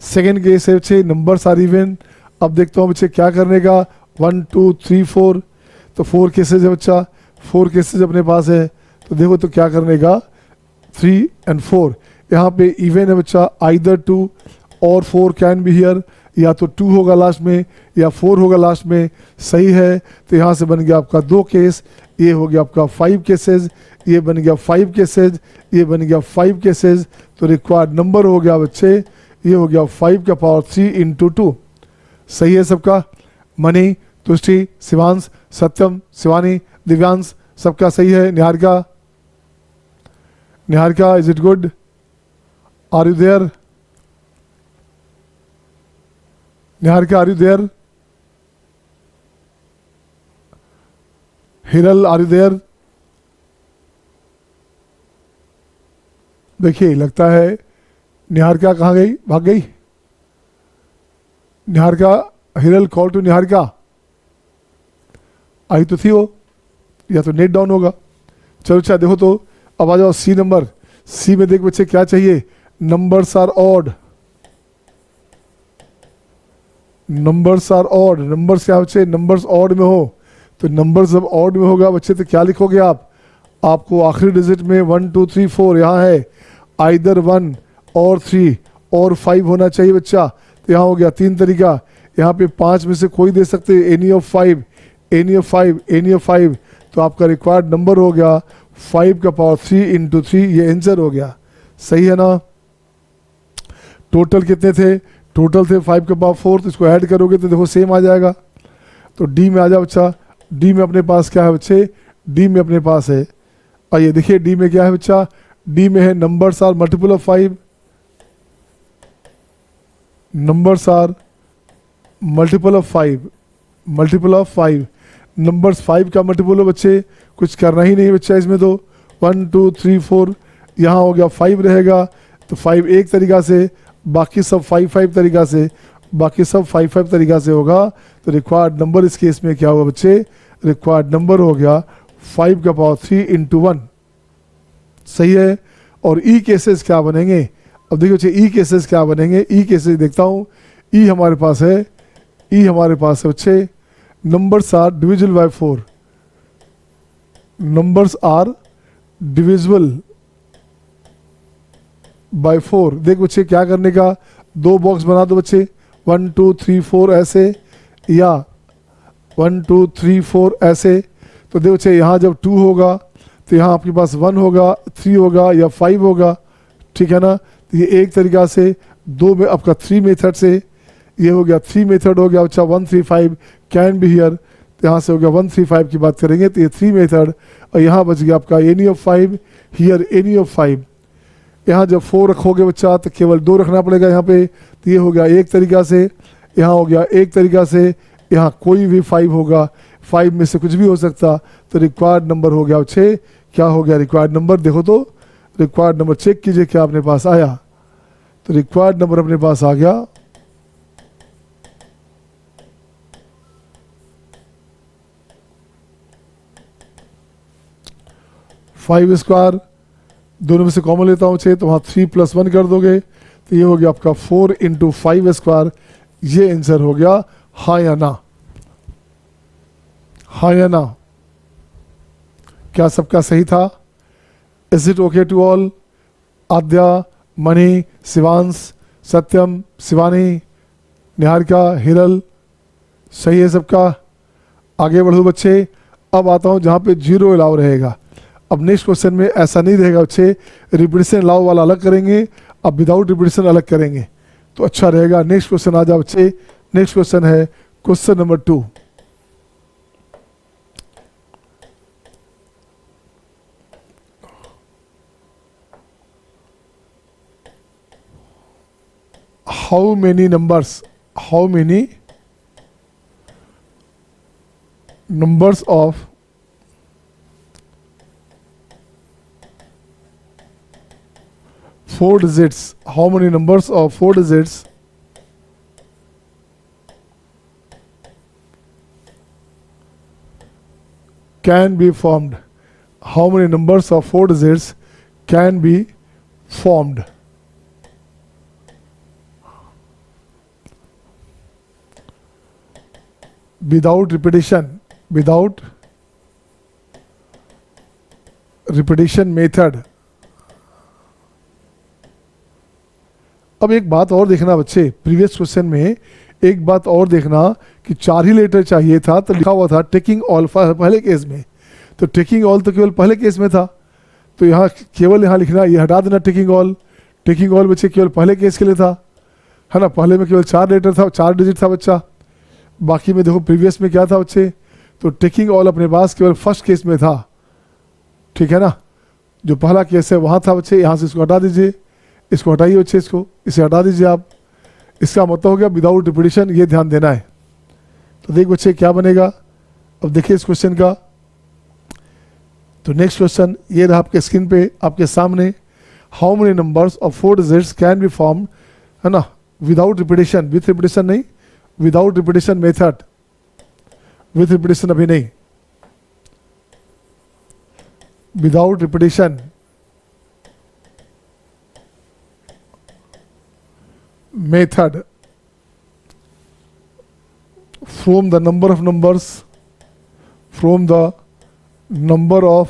सेकेंड केस है बच्चे, नंबर्स आर इवन। अब देखता हूँ बच्चे क्या करने का, 1 2 3 4। तो 4 केसेज है बच्चा, 4 केसेज अपने पास है। तो देखो तो क्या करने का, 3 and 4। यहाँ पे इवन है बच्चा, आइदर 2 और 4 कैन बी हियर, या तो 2 होगा लास्ट में या 4 होगा लास्ट में। सही है। तो यहाँ से बन गया आपका 2 केस, ये हो गया आपका 5 केसेज, ये बन गया 5 केसेज, ये बन गया 5 केसेज। तो रिक्वायर्ड नंबर हो गया बच्चे, ये हो गया 5 का पावर 3 इंटू 2। सही है सबका? मनी, तुष्टि, शिवांश, सत्यम, शिवानी, दिव्यांश, सबका सही है। Niharika, Niharika is it good? Are you there? Niharika are you there? Hiral are you there? देखिए लगता है निहारिका कहाँ गई, भाग गई। Niharika, Hiral call to Niharika. आई तो थी वो, या तो नेट डाउन होगा। चलो अच्छा देखो तो, अब आ जाओ सी नंबर। सी में देख बच्चे क्या चाहिए, numbers are odd, numbers are odd. Numbers क्या बच्चे, नंबर्स ऑड में हो तो नंबर्स जब ऑड में होगा बच्चे तो क्या लिखोगे आप? आपको आखिरी डिजिट में 1 2 3 4 यहाँ है, आइदर 1 और 3 और 5 होना चाहिए बच्चा। तो यहाँ हो गया 3 तरीका। यहाँ पे 5 में से कोई दे सकते, any of 5, any of 5, any of 5। तो आपका रिक्वायर्ड नंबर हो गया 5 का पावर 3 इंटू 3। ये आंसर हो गया। सही है ना? टोटल कितने थे? टोटल थे 5 का पावर 4। तो इसको ऐड करोगे तो देखो सेम आ जाएगा। तो डी में आ जाओ बच्चा। डी में अपने पास क्या है बच्चे? डी में अपने पास है, आइए देखिए डी में क्या है बच्चा? डी में है numbers are multiple of 5, numbers are multiple of 5, multiple of 5। Numbers 5 का मल्टीपल हो बच्चे, कुछ करना ही नहीं बच्चा इसमें। तो 1 2 3 4 यहाँ हो गया 5 रहेगा। तो 5 एक तरीका से, बाकी सब 5 5 तरीका से, बाकी सब 5 5 तरीका से होगा। तो रिक्वायर्ड नंबर इस केस में क्या हुआ बच्चे? रिक्वायर्ड नंबर हो गया 5 का पावर 3 इंटू 1। सही है। और ई केसेस क्या बनेंगे? अब देखिए बच्चे ई केसेस क्या बनेंगे। ई केसेस देखता हूँ। ई हमारे पास है, ई हमारे पास है बच्चे, numbers are divisible by 4, numbers are divisible by 4। देख बच्चे क्या करने का, दो बॉक्स बना दो बच्चे, 1 2 3 4 ऐसे, या 1 2 3 4 ऐसे। तो देख बच्चे यहाँ जब 2 होगा तो यहाँ आपके पास 1 होगा, 3 होगा या 5 होगा, ठीक है ना। तो ये एक तरीका से दो में आपका 3 मेथड से, ये हो गया 3 मेथड हो गया बच्चा, 1 3 5 कैन बी हियर, तो यहाँ से हो गया 1 3 5 की बात करेंगे तो ये 3 मेथड। और यहाँ बच गया आपका any of 5, here any of 5। यहाँ जब 4 रखोगे बच्चा तो केवल 2 रखना पड़ेगा यहाँ पे, तो ये हो गया एक तरीका से, यहाँ हो गया एक तरीका से, यहाँ कोई भी 5 होगा, 5 में से कुछ भी हो सकता। तो रिक्वायर्ड नंबर हो गया 6। क्या हो गया रिक्वायर्ड नंबर, देखो तो रिक्वायर्ड नंबर चेक कीजिए क्या अपने पास आया। तो रिक्वायर्ड नंबर अपने पास आ गया 5 स्क्वायर, दोनों में से कॉमन लेता हूँ 6, तो वहाँ 3 + 1 कर दोगे तो ये हो गया आपका 4 × 5 स्क्वायर। ये आंसर हो गया, हाँ या ना, हाँ या ना, क्या सबका सही था? Is it okay to all? Aadya, Mani, Shivansh, Satyam, Shivani, Niharika, Hiral, सही है सबका? आगे बढ़ो बच्चे। अब आता हूँ जहाँ पे 0 अलाउ रहेगा। अब नेक्स्ट क्वेश्चन में ऐसा नहीं रहेगा बच्चे, रिपीटेशन अलाउ वाला अलग करेंगे, अब विदाउट रिपीटेशन अलग करेंगे तो अच्छा रहेगा। नेक्स्ट क्वेश्चन आ जाओ बच्चे। नेक्स्ट क्वेश्चन है question number 2। How many numbers of 4 digits, how many numbers of 4 digits can be formed? How many numbers of 4 digits can be formed? Without repetition method। अब एक बात और देखना बच्चे, प्रीवियस क्वेश्चन में एक बात और देखना कि 4 ही लेटर चाहिए था तो लिखा हुआ था टेकिंग ऑल पहले केस में, तो टेकिंग ऑल तो केवल पहले केस में था, तो यहाँ केवल यहाँ लिखना, ये हटा देना टेकिंग ऑल बच्चे केवल पहले केस के लिए था, है ना। पहले में केवल 4 लेटर था, 4 डिजिट था बच्चा। बाकी में देखो प्रीवियस में क्या था बच्चे, तो टेकिंग ऑल अपने पास केवल फर्स्ट केस में था, ठीक है ना। जो पहला केस है वहाँ था बच्चे, यहाँ से इसको हटा दीजिए, इसको हटाइए बच्चे, इसको इसे हटा दीजिए आप। इसका मतलब हो गया विदाउट रिपीटिशन, ये ध्यान देना है। तो देख बच्चे क्या बनेगा, अब देखिए इस क्वेश्चन का। तो नेक्स्ट क्वेश्चन ये रहा आपके स्क्रीन पे आपके सामने, how many numbers of 4 digits can B form, है ना, विदाउट रिपीटिशन, विथ रिपीटिशन नहीं, without repetition method, with repetition अभी नहीं, without repetition method from the number of numbers, from the number of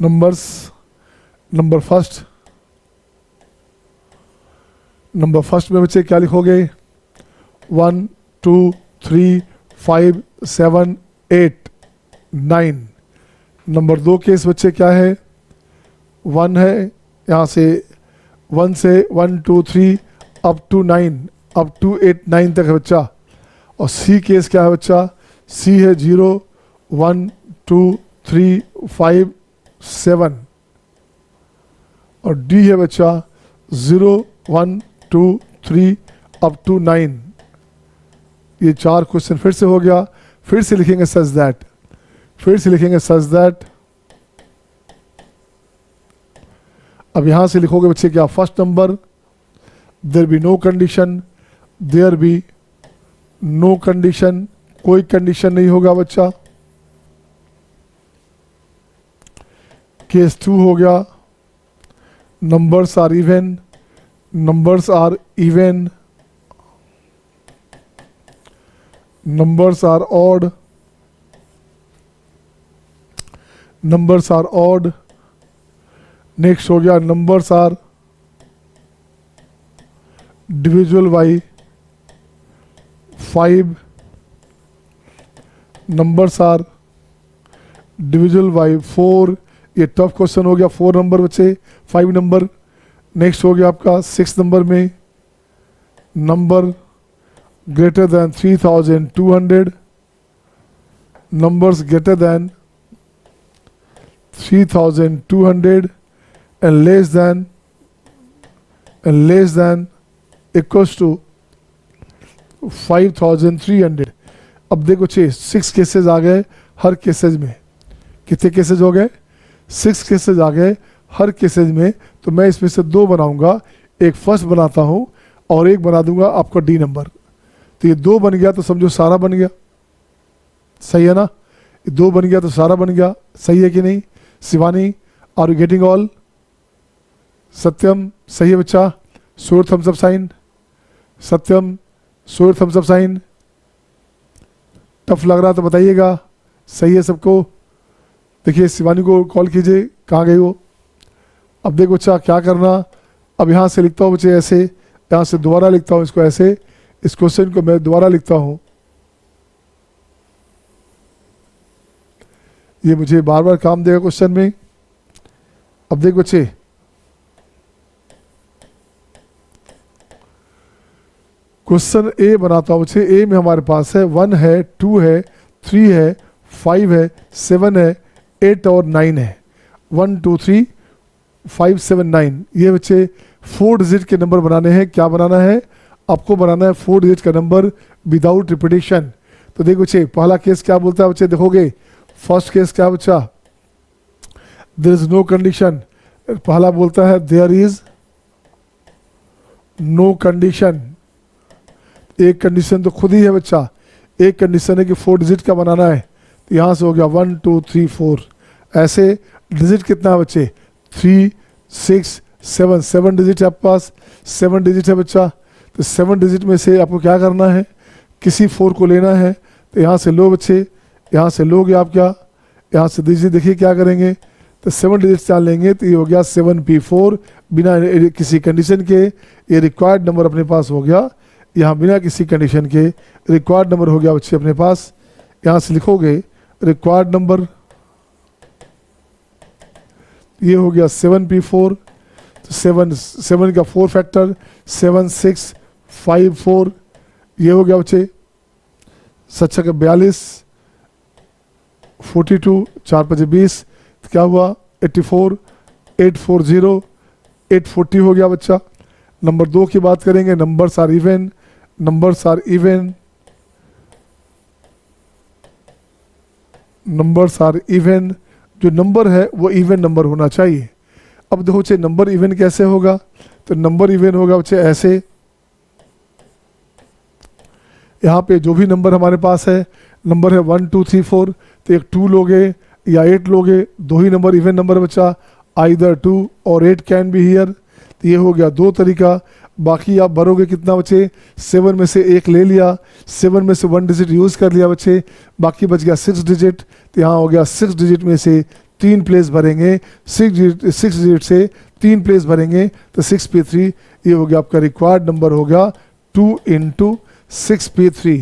numbers, number first में बच्चे क्या लिखोगे, 1 2 3 5 7 8 9। नंबर 2 केस बच्चे क्या है, 1 है, यहाँ से 1 से 1 2 3 अप टू 9, अप टू 8 9 तक है बच्चा। और सी केस क्या है बच्चा, सी है 0 1 2 3 5 7। और डी है बच्चा 0 1 2 3 अप टू 9। ये 4 क्वेश्चन फिर से हो गया। फिर से लिखेंगे सच दैट, अब यहां से लिखोगे बच्चे क्या, first number there be no condition, कोई कंडीशन नहीं होगा बच्चा। केस 2 हो गया, numbers are even, numbers are odd, numbers are odd. Next हो गया numbers are divisible by 5. Numbers are divisible by 4. ये टफ क्वेश्चन हो गया. 4 नंबर बचे, 5 नंबर. नेक्स्ट हो गया आपका 6 नंबर में number greater than 3200, numbers greater than 3200 and less than equals to 5300. अब देखो 6 केसेस आ गए हर केसेज में. कितने केसेज हो गए? 6 केसेज आ गए हर केसेज में. तो मैं इसमें से 2 बनाऊंगा. एक फर्स्ट बनाता हूं और एक बना दूंगा आपका डी नंबर. तो ये 2 बन गया तो समझो सारा बन गया. सही है ना? ये 2 बन गया तो सारा बन गया. सही है कि नहीं? Shivani, are you getting all? Satyam, सही है बच्चा. शोर थम्स अप साइन. सत्यम, शोर थम्स अप साइन. टफ लग रहा तो बताइएगा. सही है सबको? देखिए शिवानी को कॉल कीजिए. कहाँ गई वो? अब देखो बच्चा क्या करना. अब यहाँ से लिखता हूँ बच्चे ऐसे, यहाँ से दोबारा लिखता हूँ इसको ऐसे. इस क्वेश्चन को मैं दोबारा लिखता हूँ. ये मुझे बार बार काम देगा क्वेश्चन में. अब देखो बच्चे, क्वेश्चन ए बनाता हूँ बच्चे. ए में हमारे पास है 1 है, 2 है, 3 है, 5 है, 7 है, 8 और 9 है. 1 2 3 5 7 9. ये बच्चे 4 डिजिट के नंबर बनाने हैं. क्या बनाना है? आपको बनाना है 4 डिजिट का नंबर विदाउट रिपीटेशन. तो देखो बच्चे पहला केस क्या बोलता है बच्चे, देखोगे. फर्स्ट केस क्या बच्चा? There is no condition. पहला बोलता है देयर इज नो कंडीशन. एक कंडीशन तो खुद ही है बच्चा. एक कंडीशन है कि 4 डिजिट का बनाना है. तो यहाँ से हो गया 1 2 3 4. ऐसे डिजिट कितना है बच्चे? 3 6 7. 7 डिजिट है आपके पास. 7 डिजिट है बच्चा. तो 7 डिजिट में से आपको क्या करना है? किसी 4 को लेना है. तो यहाँ से लो बच्चे, यहाँ से लोगे आप क्या? यहाँ से दीजिए. देखिए क्या करेंगे. तो 7 डिजिट डाल लेंगे तो ये हो गया 7p4. बिना किसी कंडीशन के ये रिक्वायर्ड नंबर अपने पास हो गया. यहाँ बिना किसी कंडीशन के रिक्वायर्ड नंबर हो गया बच्चे अपने पास. यहाँ से लिखोगे रिक्वायर्ड नंबर. ये हो गया 7p4. तो 7 का 4 फैक्टर 7 6 5 4. ये हो गया बच्चे 7 का 42 42 4 5 20. तो क्या हुआ? 84 840 840 हो गया बच्चा. नंबर 2 की बात करेंगे. Numbers are even. Numbers are even. Numbers are even. जो नंबर है वो इवन नंबर होना चाहिए. अब देखो बच्चे नंबर इवन कैसे होगा? तो नंबर इवन होगा बच्चे ऐसे. यहाँ पे जो भी नंबर हमारे पास है, नंबर है 1 2 3 4. तो एक 2 लोगे या 8 लोगे. 2 ही नंबर इवन नंबर बच्चा. आइदर 2 और 8 कैन बी हियर. तो ये हो गया 2 तरीका. बाकी आप भरोगे कितना बच्चे? 7 में से 1 ले लिया. 7 में से 1 डिजिट यूज़ कर लिया बच्चे. बाकी बच गया 6 डिजिट. तो यहाँ हो गया 6 डिजिट में से 3 प्लेस भरेंगे. 6 डिजिट से 3 प्लेस भरेंगे. तो 6p3 ये हो गया आपका रिक्वायर्ड नंबर. हो गया 2 × 6p3.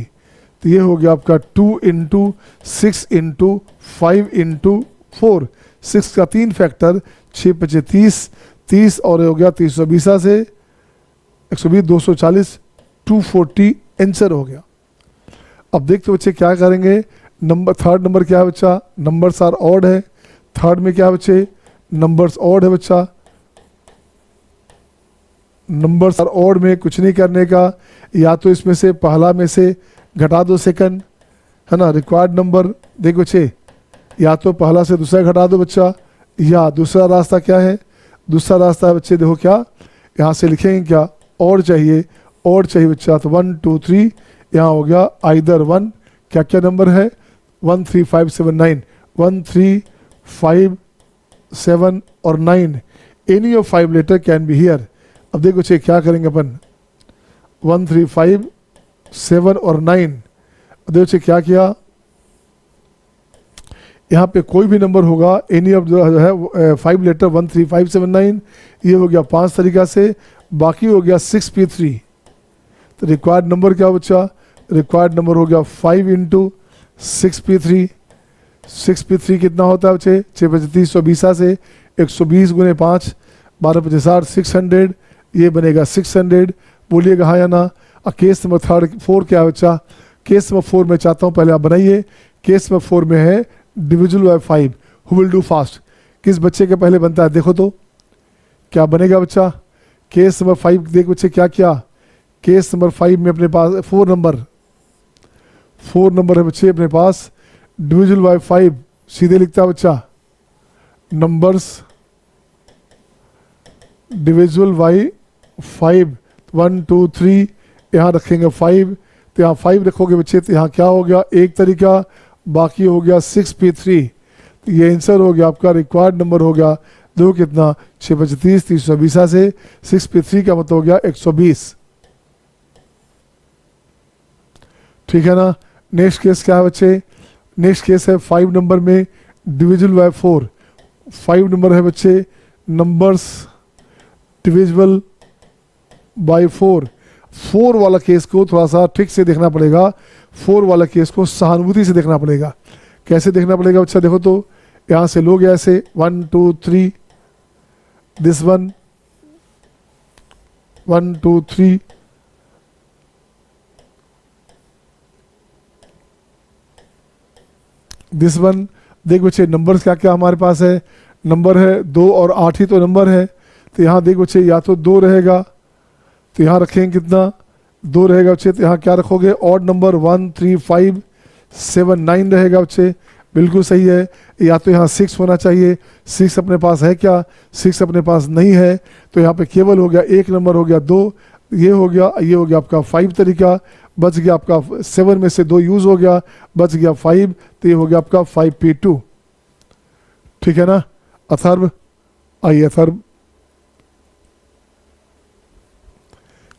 तो ये हो गया आपका 2 × 6 × 5 × 4. 6 का 3 फैक्टर 6 5 30. 30 और हो गया 320 से 120 240 240 आंसर हो गया. अब देखते बच्चे क्या करेंगे. नंबर थर्ड नंबर क्या है बच्चा? नंबर्स आर ऑड है. थर्ड में क्या है बच्चे? नंबर्स ऑड है बच्चा. नंबर्स आर ऑड में कुछ नहीं करने का. या तो इसमें से पहला में से घटा दो सेकंड, है ना. रिक्वायर्ड नंबर देखो बच्चे, या तो पहला से दूसरा घटा दो बच्चा. या दूसरा रास्ता क्या है? दूसरा रास्ता है बच्चे देखो क्या, यहाँ से लिखेंगे क्या? और चाहिए. और चाहिए बच्चा. तो 1 2 3 यहाँ हो गया आइदर 1. क्या क्या नंबर है? 1 3 5 7 9. 1 3 5 7 और 9. Any of 5 letter can be here. अब देखो बच्चे क्या करेंगे अपन. 1 3 5 7 और 9. अब देखो बच्चे क्या किया. यहाँ पे कोई भी नंबर होगा एनी ऑफ जो है 5 लेटर 13579, ये हो गया 5 तरीका से, बाकी हो गया 6p3। तो रिक्वायर्ड नंबर क्या बच्चा, रिक्वायर्ड नंबर हो गया 5 इंटू 6p3। 6p3 कितना होता है बच्चे, 6 बजे 320 से 120 गुने 5, 12 बजे 600, ये बनेगा 600। बोलिएगा हाँ या ना। और केस नंबर 4 क्या है बच्चा, केस नंबर 4 में चाहता हूँ पहले आप बनाइए। केस नंबर 4 में है divisible by 5, who will do fast. किस बच्चे के पहले बनता है, देखो तो क्या बनेगा बच्चा। केस नंबर 5 देख बच्चे क्या किया, केस नंबर 5 में अपने पास 4 नंबर है बच्चे अपने पास। डिविजिबल बाय 5 सीधे लिखता है बच्चा, नंबर्स डिविजिबल बाय 5, 1 2 3, यहाँ रखेंगे 5, तो यहाँ 5 रखोगे बच्चे, तो यहाँ क्या हो गया एक तरीका, बाकी हो गया 6p3। तो ये आंसर हो गया आपका, रिक्वायर्ड नंबर हो गया देखो कितना, 6 बजे 30 320 से 6p3 का मतलब हो गया 120। ठीक है ना। नेक्स्ट केस क्या है बच्चे, नेक्स्ट केस है 5 नंबर में डिविजिबल बाय 4। 5 नंबर है बच्चे, नंबर्स डिविजिबल बाय 4। 4 वाला केस को थोड़ा सा ठीक से देखना पड़ेगा, 4 वाला केस को सहानुभूति से देखना पड़ेगा। कैसे देखना पड़ेगा बच्चा, देखो तो यहाँ से लोग ऐसे 1 2 3, दिस 1 1 2 3, दिस 1। देख बच्चे नंबर्स क्या क्या हमारे पास है, नंबर है 2 और 8 ही तो नंबर है। तो यहाँ देख बच्चे या तो 2 रहेगा, तो यहाँ रखेंगे कितना 2 रहेगा बच्चे, तो यहाँ क्या रखोगे ऑड नंबर 1 3 5 7 9 रहेगा बच्चे, बिल्कुल सही है। या तो यहाँ 6 होना चाहिए, 6 अपने पास है क्या, 6 अपने पास नहीं है, तो यहाँ पे केवल हो गया एक नंबर हो गया 2, ये हो गया आपका 5 तरीका, बच गया आपका 7 में से 2 यूज हो गया, बच गया 5, तो ये हो गया आपका 5p2। ठीक है ना। अथर्व आइए, अथर्व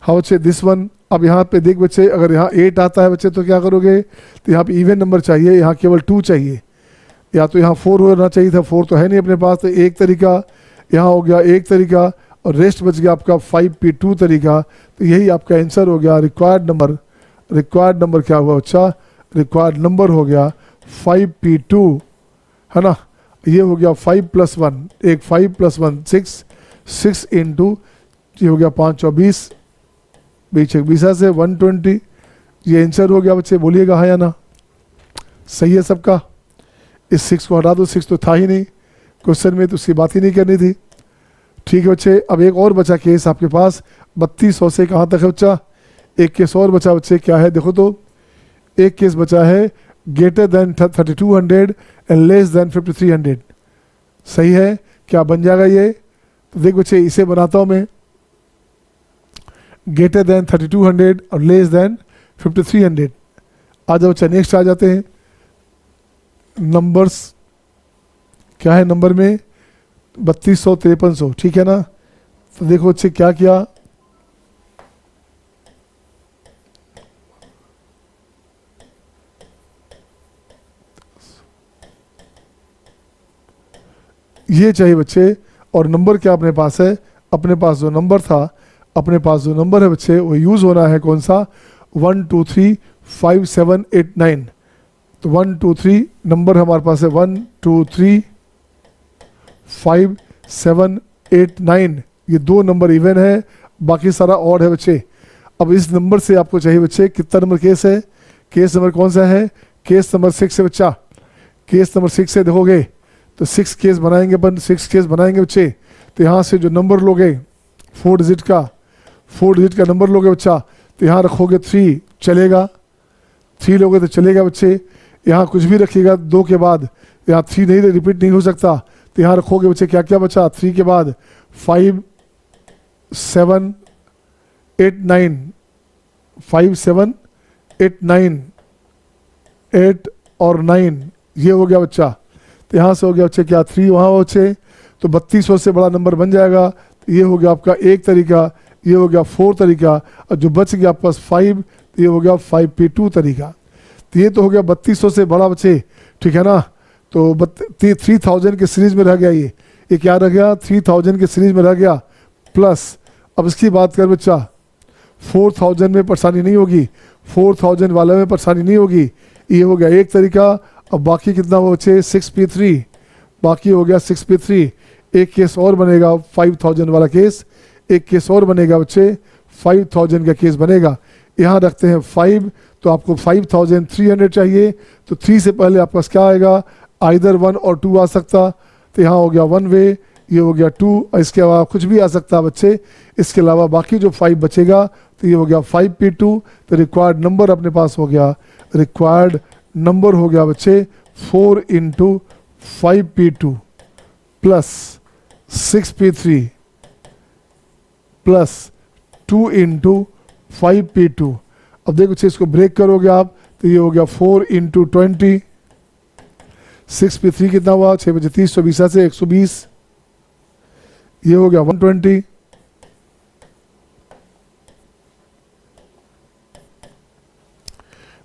हाँ बच्चे दिस 1। अब यहाँ पे देख बच्चे, अगर यहाँ 8 आता है बच्चे तो क्या करोगे, तो यहाँ पे इवन नंबर चाहिए, यहाँ केवल 2 चाहिए, या तो यहाँ 4 होना चाहिए था, 4 तो है नहीं अपने पास, तो एक तरीका यहाँ हो गया एक तरीका, और रेस्ट बच गया आपका 5p2 तरीका। तो यही आपका आंसर हो गया। रिक्वायर्ड नंबर क्या हुआ बच्चा, रिक्वायर्ड नंबर हो गया 5p2, है ना। ये हो गया 5 + 1, एक 5 + 1 6, 6 इंटू ये हो गया 5 24, बीच 20 से 120, ये आंसर हो गया बच्चे। बोलिएगा हाँ या ना। सही है सबका। इस 6 को हटा दो, 6 तो था ही नहीं क्वेश्चन में, तो उसकी बात ही नहीं करनी थी। ठीक है बच्चे। अब एक और बचा केस आपके पास 3200 से कहाँ तक है बच्चा, एक केस और बचा बच्चे, क्या है देखो तो, एक केस बचा है greater than 3200 and less than 5300। सही है, क्या बन जाएगा ये, तो देख बच्चे इसे बनाता हूँ मैं, ग्रेटर देन 3200 और लेस देन 5300। आ जाओ बच्चा, नेक्स्ट आ जाते हैं। नंबर्स क्या है नंबर में 3200 5300, ठीक है ना। तो देखो बच्चे क्या किया, ये चाहिए बच्चे, और नंबर क्या अपने पास है, अपने पास जो नंबर था, अपने पास जो नंबर है बच्चे वो यूज होना है कौन सा, 1 2 3 5 7 8 9। तो 1 2 3 नंबर हमारे पास है 1 2 3 5 7 8 9, ये 2 नंबर इवन है, बाकी सारा ऑड है बच्चे। अब इस नंबर से आपको चाहिए बच्चे कितना नंबर केस है, केस नंबर कौन सा है, केस नंबर 6 है बच्चा। केस नंबर 6 से देखोगे तो 6 केस बनाएंगे अपन, 6 केस बनाएंगे बच्चे। तो यहाँ से जो नंबर लोगे 4 डिजिट का नंबर लोगे बच्चा, तो यहाँ रखोगे 3 चलेगा, 3 लोगे तो चलेगा बच्चे। यहाँ कुछ भी रखिएगा 2 के बाद, यहाँ 3 नहीं रिपीट नहीं हो सकता, तो यहाँ रखोगे बच्चे क्या क्या बचा, 3 के बाद 5 7 8 9, 5 7 8 9, 8 और 9, ये हो गया बच्चा। तो यहाँ से हो गया बच्चे क्या 3 वहाँ बच्चे, तो 3200 से बड़ा नंबर बन जाएगा। तो ये हो गया आपका एक तरीका, ये हो गया 4 तरीका, और जो बच गया आपके पास 5, तो ये हो गया 5p2 तरीका। तो ये तो हो गया 3200 से बड़ा बच्चे, ठीक है ना। तो 3000 के सीरीज में रह गया, ये क्या रह गया, 3000 के सीरीज में रह गया। प्लस अब इसकी बात कर बच्चा, 4000 में परेशानी नहीं होगी, 4000 वाले में परेशानी नहीं होगी। ये हो गया एक तरीका। अब बाकी कितना वो बच्चे 6p3, बाकी हो गया 6p3। एक केस और बनेगा 5000 वाला केस, एक केस और बनेगा बच्चे 5000 का केस बनेगा। यहाँ रखते हैं 5, तो आपको 5300 चाहिए, तो 3 से पहले आपके पास क्या आएगा, आइदर 1 और 2 आ सकता, तो यहाँ हो गया 1 वे, ये हो गया 2, और इसके अलावा कुछ भी आ सकता है बच्चे। इसके अलावा बाकी जो 5 बचेगा तो ये हो गया 5p2। तो रिक्वायर्ड नंबर अपने पास हो गया, रिक्वायर्ड नंबर हो गया बच्चे 4 × 5p2 plus 6p3 plus 2 × 5p2। अब देखो बच्चे इसको ब्रेक करोगे आप, तो ये हो गया 4 × 20, 6p3 कितना हुआ, 6 बजे 30, 120 से 120, ये हो गया 120,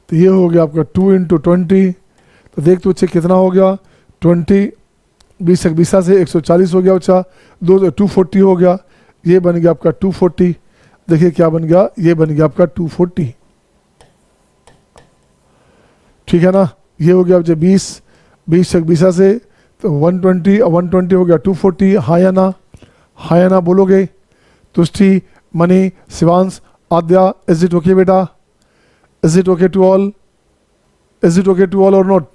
तो ये हो गया आपका 2 × 20। तो देख तो बच्चे कितना हो गया, 20, 20 से 140 हो गया बच्चा, 240 हो गया, ये बन गया आपका 240। देखिए क्या बन गया, ये बन गया आपका 240, ठीक है ना। ये हो गया बच्चे 20 से तो 120, और 120 हो गया 240। हाँ या ना, हाँ या ना बोलोगे। Tushti, Mani, Shivansh, Aadya, is it okay बेटा, is it okay to all, is it okay to all और नॉट,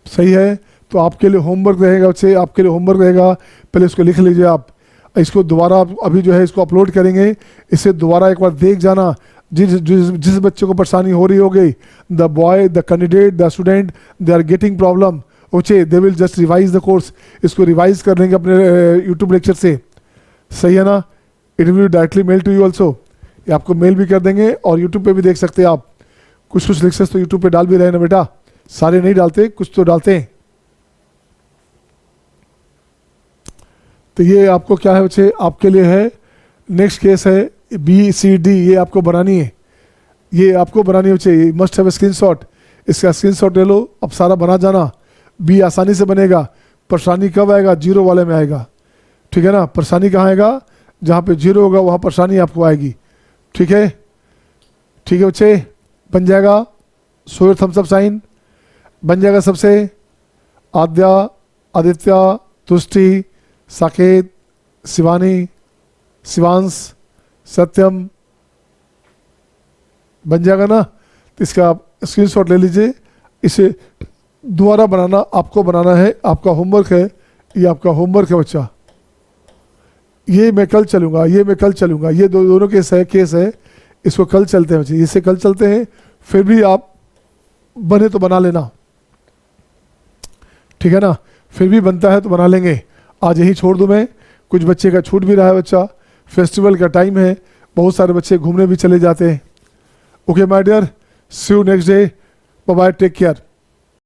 सही है। तो आपके लिए होमवर्क रहेगा बच्चे, आपके लिए होमवर्क रहेगा, पहले इसको लिख लीजिए आप, इसको दोबारा अभी जो है इसको अपलोड करेंगे, इसे दोबारा एक बार देख जाना। जिस बच्चे को परेशानी हो रही होगी, the boy, the candidate, the student, they are getting problem, okay, they will just revise the course, इसको रिवाइज कर लेंगे अपने यूट्यूब लेक्चर से, सही है ना। It will directly mail to you also, ये आपको मेल भी कर देंगे, और यूट्यूब पे भी देख सकते हैं आप। कुछ लेक्चर्स तो यूट्यूब पे डाल भी रहे ना बेटा, सारे नहीं डालते, कुछ तो डालते हैं। तो ये आपको क्या है बच्चे, आपके लिए है। नेक्स्ट केस है BCD, ये आपको बनानी है, ये आपको बनानी है बच्चे, मस्ट हैव स्क्रीनशॉट, इसका स्क्रीनशॉट ले लो, अब सारा बना जाना। बी आसानी से बनेगा, परेशानी कब आएगा, 0 वाले में आएगा, ठीक है ना। परेशानी कहाँ आएगा, जहाँ पे 0 होगा वहाँ परेशानी आपको आएगी, ठीक है, ठीक है बच्चे। बन जाएगा, show your thumbs up sign, बन जाएगा सबसे, आद्या, आदित्य, तुष्टि, साकेत, शिवानी, शिवांश, सत्यम, बन जाएगा ना। तो इसका आप स्क्रीनशॉट ले लीजिए, इसे दोबारा बनाना आपको बनाना है, आपका होमवर्क है, ये आपका होमवर्क है बच्चा। ये मैं कल चलूँगा, ये मैं कल चलूँगा, ये दोनों केस है, इसको कल चलते हैं बच्चे, इससे कल चलते हैं, फिर भी आप बने तो बना लेना, ठीक है ना। फिर भी बनता है तो बना लेंगे, आज यही छोड़ दूँ मैं। कुछ बच्चे का छूट भी रहा है बच्चा, फेस्टिवल का टाइम है, बहुत सारे बच्चे घूमने भी चले जाते हैं। Okay my dear, see you next day, bye bye, take care.